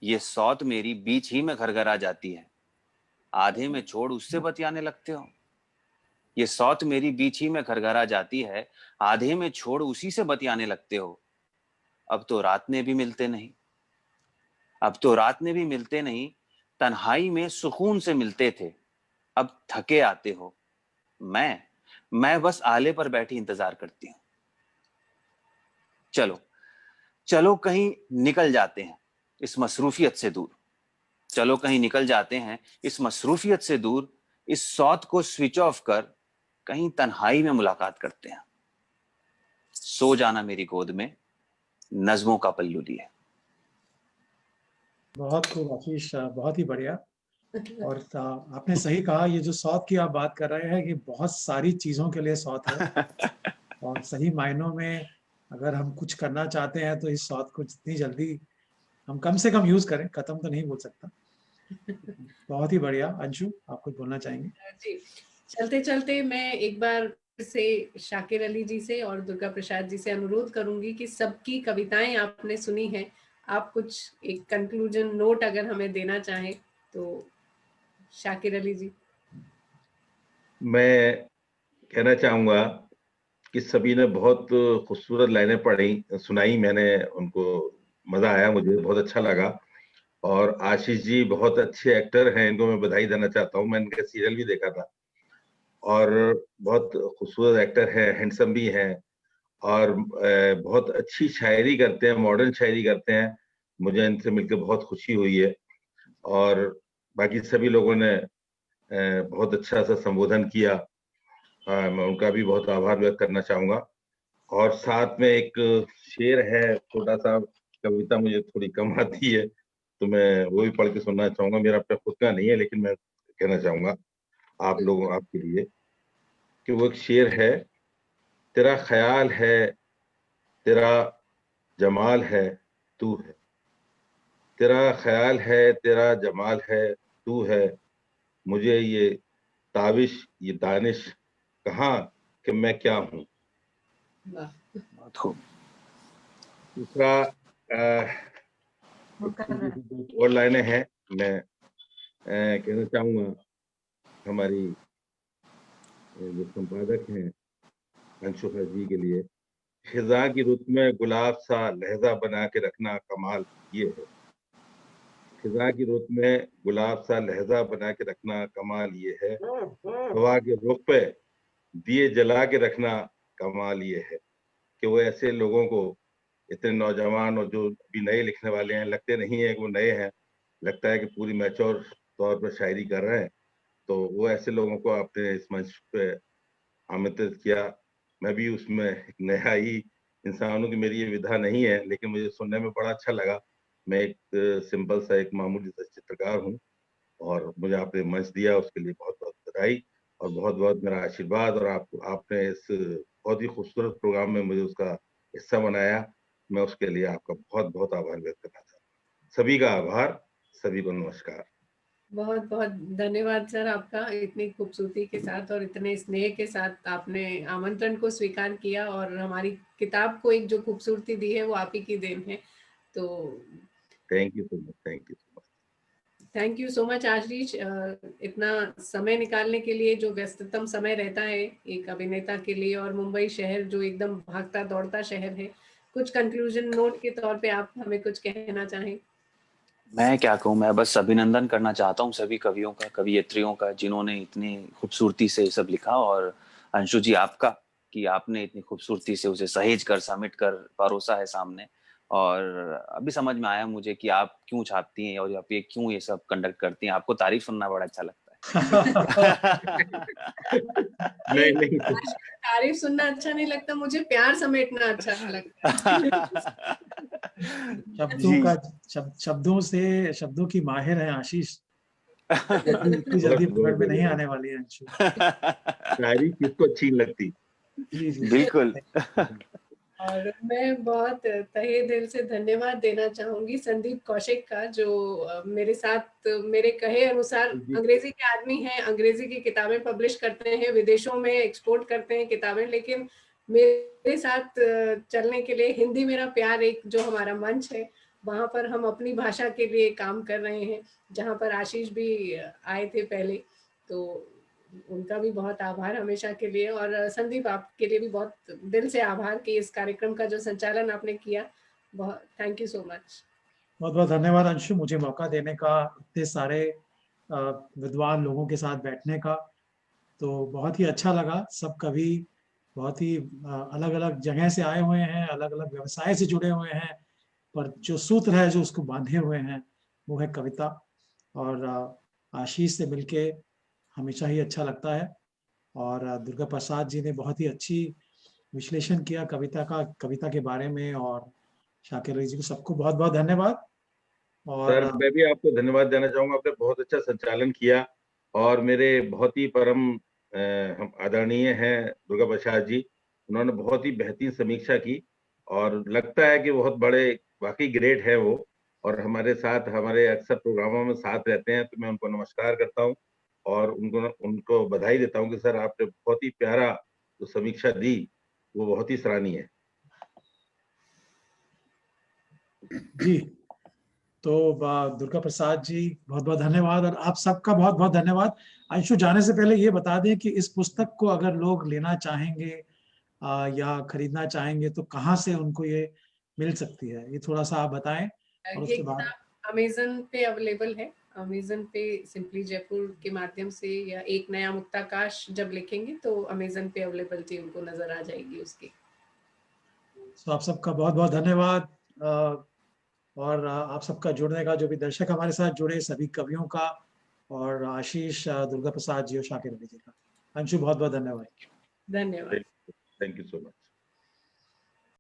ये सौत मेरी बीच ही में घर आ जाती है, आधे में छोड़ उससे बतियाने लगते हो। ये सौत मेरी बीच ही में घर आ जाती है, आधे में छोड़ उसी से बतियाने लगते हो। अब तो रात में भी मिलते नहीं, अब तो रात में भी मिलते नहीं, तन्हाई में सुकून से मिलते थे, अब थके आते हो। मैं बस आले पर बैठी इंतजार करती हूँ। चलो चलो कहीं निकल जाते हैं इस मसरूफियत से दूर, चलो कहीं निकल जाते हैं इस मसरूफियत से दूर, इस सौत को स्विच ऑफ कर कहीं तन्हाई में मुलाकात करते हैं। सो जाना मेरी गोद में नज़्मों का पल्लू लिए। बहुत खूब आशीष, बहुत ही बढ़िया। और आपने सही कहा, ये जो सौत की आप बात कर रहे हैं कि बहुत सारी चीजों के लिए सौत है और सही मायनों में अगर हम कुछ करना चाहते हैं तो इस सौत को जितनी जल्दी हम कम से कम यूज करें, खत्म तो नहीं बोल सकता। बहुत ही बढ़िया। अंशु, आप कुछ बोलना चाहेंगे? जी, चलते चलते मैं एक बार से शाकिर अली जी से और दुर्गा प्रसाद जी से अनुरोध करूंगी कि सबकी कविताएं आपने सुनी हैं, आप कुछ एक कंक्लूजन नोट अगर हमें देना चाहें तो शाकिर अली जी। मैं कहना चाहूंगा कि सभी ने बहुत खूबसूरत लाइनें पढ़ी सुनाई, मैंने उनको मजा आया, मुझे बहुत अच्छा लगा। और आशीष जी बहुत अच्छे एक्टर हैं, इनको मैं बधाई देना चाहता हूँ। मैंने इनका सीरियल भी देखा था और बहुत खूबसूरत एक्टर है, हैंडसम भी हैं और बहुत अच्छी शायरी करते हैं, मॉडर्न शायरी करते हैं। मुझे इनसे मिलकर बहुत खुशी हुई है और बाकी सभी लोगों ने बहुत अच्छा सा संबोधन किया, मैं उनका भी बहुत आभार व्यक्त करना चाहूंगा। और साथ में एक शेर है, छोटा सा कविता मुझे थोड़ी कम आती है तो मैं वो भी पढ़ के सुनना चाहूंगा। मेरा अपना खुद का नहीं है लेकिन मैं कहना चाहूंगा आप लोगों, आपके लिए, कि वो एक शेर है। तेरा ख्याल है, तेरा जमाल है, तू है। तेरा ख्याल है, तेरा जमाल है, तू है। मुझे ये ताविश, ये दानिश कहाँ कि मैं क्या हूँ। दूसरा और लाइनें हैं, मैं कहना चाहूंगा हमारी जो संपादक हैं अंशु जी के लिए। खिजा की रुत में गुलाब सा लहजा बना के रखना कमाल ये है। खिजा की रुत में गुलाब सा लहजा बना के रखना कमाल ये है। हवा के रुख पे दिए जला के रखना कमाल ये है। कि वो ऐसे लोगों को, इतने नौजवान और जो भी नए लिखने वाले हैं, लगते नहीं है कि वो नए हैं, लगता है कि पूरी मैच्योर तौर पर शायरी कर रहे हैं। तो वो ऐसे लोगों को आपने इस मंच पे आमंत्रित किया। मैं भी उसमें एक नया ही इंसान हूँ कि मेरी ये विधा नहीं है, लेकिन मुझे सुनने में बड़ा अच्छा लगा। मैं एक सिंपल सा एक मामूली सा चित्रकार हूँ और मुझे आपने मंच दिया, उसके लिए बहुत बहुत बधाई और बहुत बहुत मेरा आशीर्वाद। और आपने इस बहुत ही खूबसूरत प्रोग्राम में मुझे उसका हिस्सा बनाया, मैं उसके लिए आपका बहुत बहुत आभार व्यक्त करना चाहता हूँ। सभी का आभार, सभी को नमस्कार। बहुत बहुत धन्यवाद सर आपका, इतनी खूबसूरती के साथ और इतने स्नेह के साथ आपने आमंत्रण को स्वीकार किया और हमारी किताब को एक जो खूबसूरती दी है वो आप ही की देन है। तो thank you so much, thank you so much. Thank you so much Ashish, इतना समय निकालने के लिए, जो व्यस्ततम समय रहता है एक अभिनेता के लिए, और मुंबई शहर जो एकदम भागता दौड़ता शहर है, कुछ कंक्लूजन नोट के तौर पे आप हमें कुछ कहना चाहें? मैं क्या कहूँ, मैं बस अभिनंदन करना चाहता हूँ सभी कवियों का, कवियत्रियों का, जिन्होंने इतनी खूबसूरती से सब लिखा। और अंशु जी आपका, कि आपने इतनी खूबसूरती से उसे सहेज कर, समेट कर परोसा है सामने। और अभी समझ में आया मुझे कि आप क्यों छापती हैं और आप ये क्यों ये सब कंडक्ट करती हैं। आपको तारीफ सुनना बड़ा अच्छा लगता है। नहीं तारीफ सुनना अच्छा नहीं लगता, मुझे प्यार समेटना अच्छा लगता है। शब्दों की माहिर है आशीष। इतनी जल्दी पकड़ में नहीं आने वाली है अंशु। तारीफ किसको अच्छी लगती। जी जी बिल्कुल। और मैं बहुत तहे दिल से धन्यवाद देना चाहूंगी संदीप कौशिक का, जो मेरे साथ मेरे कहे अनुसार अंग्रेजी के आदमी हैं, अंग्रेजी की किताबें पब्लिश करते हैं, विदेशों में एक्सपोर्ट करते हैं किताबें, लेकिन मेरे साथ चलने के लिए हिंदी मेरा प्यार एक जो हमारा मंच है वहां पर हम अपनी भाषा के लिए काम कर रहे हैं, जहां पर आशीष भी आए थे पहले, तो उनका भी बहुत आभार हमेशा के लिए। और संदीप आपके लिए भी बहुत दिल से आभार कि इस कार्यक्रम का जो संचालन आपने किया, बहुत थैंक यू सो मच। बहुत बहुत धन्यवाद अंशु, मुझे मौका देने का, इतने सारे विद्वान लोगों के साथ बैठने का, तो बहुत ही अच्छा लगा। सब कभी बहुत ही अलग अलग जगह से आए हुए हैं, अलग अलग व्यवसाय से जुड़े हुए हैं, पर जो सूत्र है जो उसको बांधे हुए हैं वो है कविता। और आशीष से मिलके हमेशा ही अच्छा लगता है, और दुर्गा प्रसाद जी ने बहुत ही अच्छी विश्लेषण किया कविता का, कविता के बारे में, और शाकिर जी को सबको बहुत बहुत धन्यवाद। और सर मैं भी आपको धन्यवाद देना चाहूंगा, आपने बहुत अच्छा संचालन किया, और मेरे बहुत ही परम हम आदरणीय हैं दुर्गा प्रसाद जी, उन्होंने बहुत ही बेहतरीन समीक्षा की, और लगता है कि बहुत बड़े वाकई ग्रेट है वो, और हमारे साथ हमारे अक्सर प्रोग्रामों में साथ रहते हैं, तो मैं उनको नमस्कार करता हूँ और उनको बधाई देता हूँ कि सर आपने बहुत ही प्यारा जो समीक्षा दी वो बहुत ही सराहनीय है। जी, तो दुर्गा प्रसाद जी बहुत बहुत धन्यवाद, और आप सबका बहुत बहुत धन्यवाद। अंशु, जाने से पहले ये बता दें कि इस पुस्तक को अगर लोग लेना चाहेंगे या खरीदना चाहेंगे तो कहाँ से उनको ये मिल सकती है, ये थोड़ा सा आप बताएं। और ये उसके बाद किताब अमेजन पे अवेलेबल है, अमेजन पे सिंपली जयपुर के माध्यम से, या एक नया मुक्ताकाश जब लिखेंगे तो अमेजन पे अवेलेबिलिटी उनको नजर आ जाएगी उसकी। तो आप सबका बहुत बहुत धन्यवाद, और आप सबका जुड़ने का, जो भी दर्शक हमारे साथ जुड़े सभी कवियों का, और आशीष, दुर्गा प्रसाद जी और शाकिर अली जी का। अंशु बहुत बहुत धन्यवाद। धन्यवाद। Thank you so much.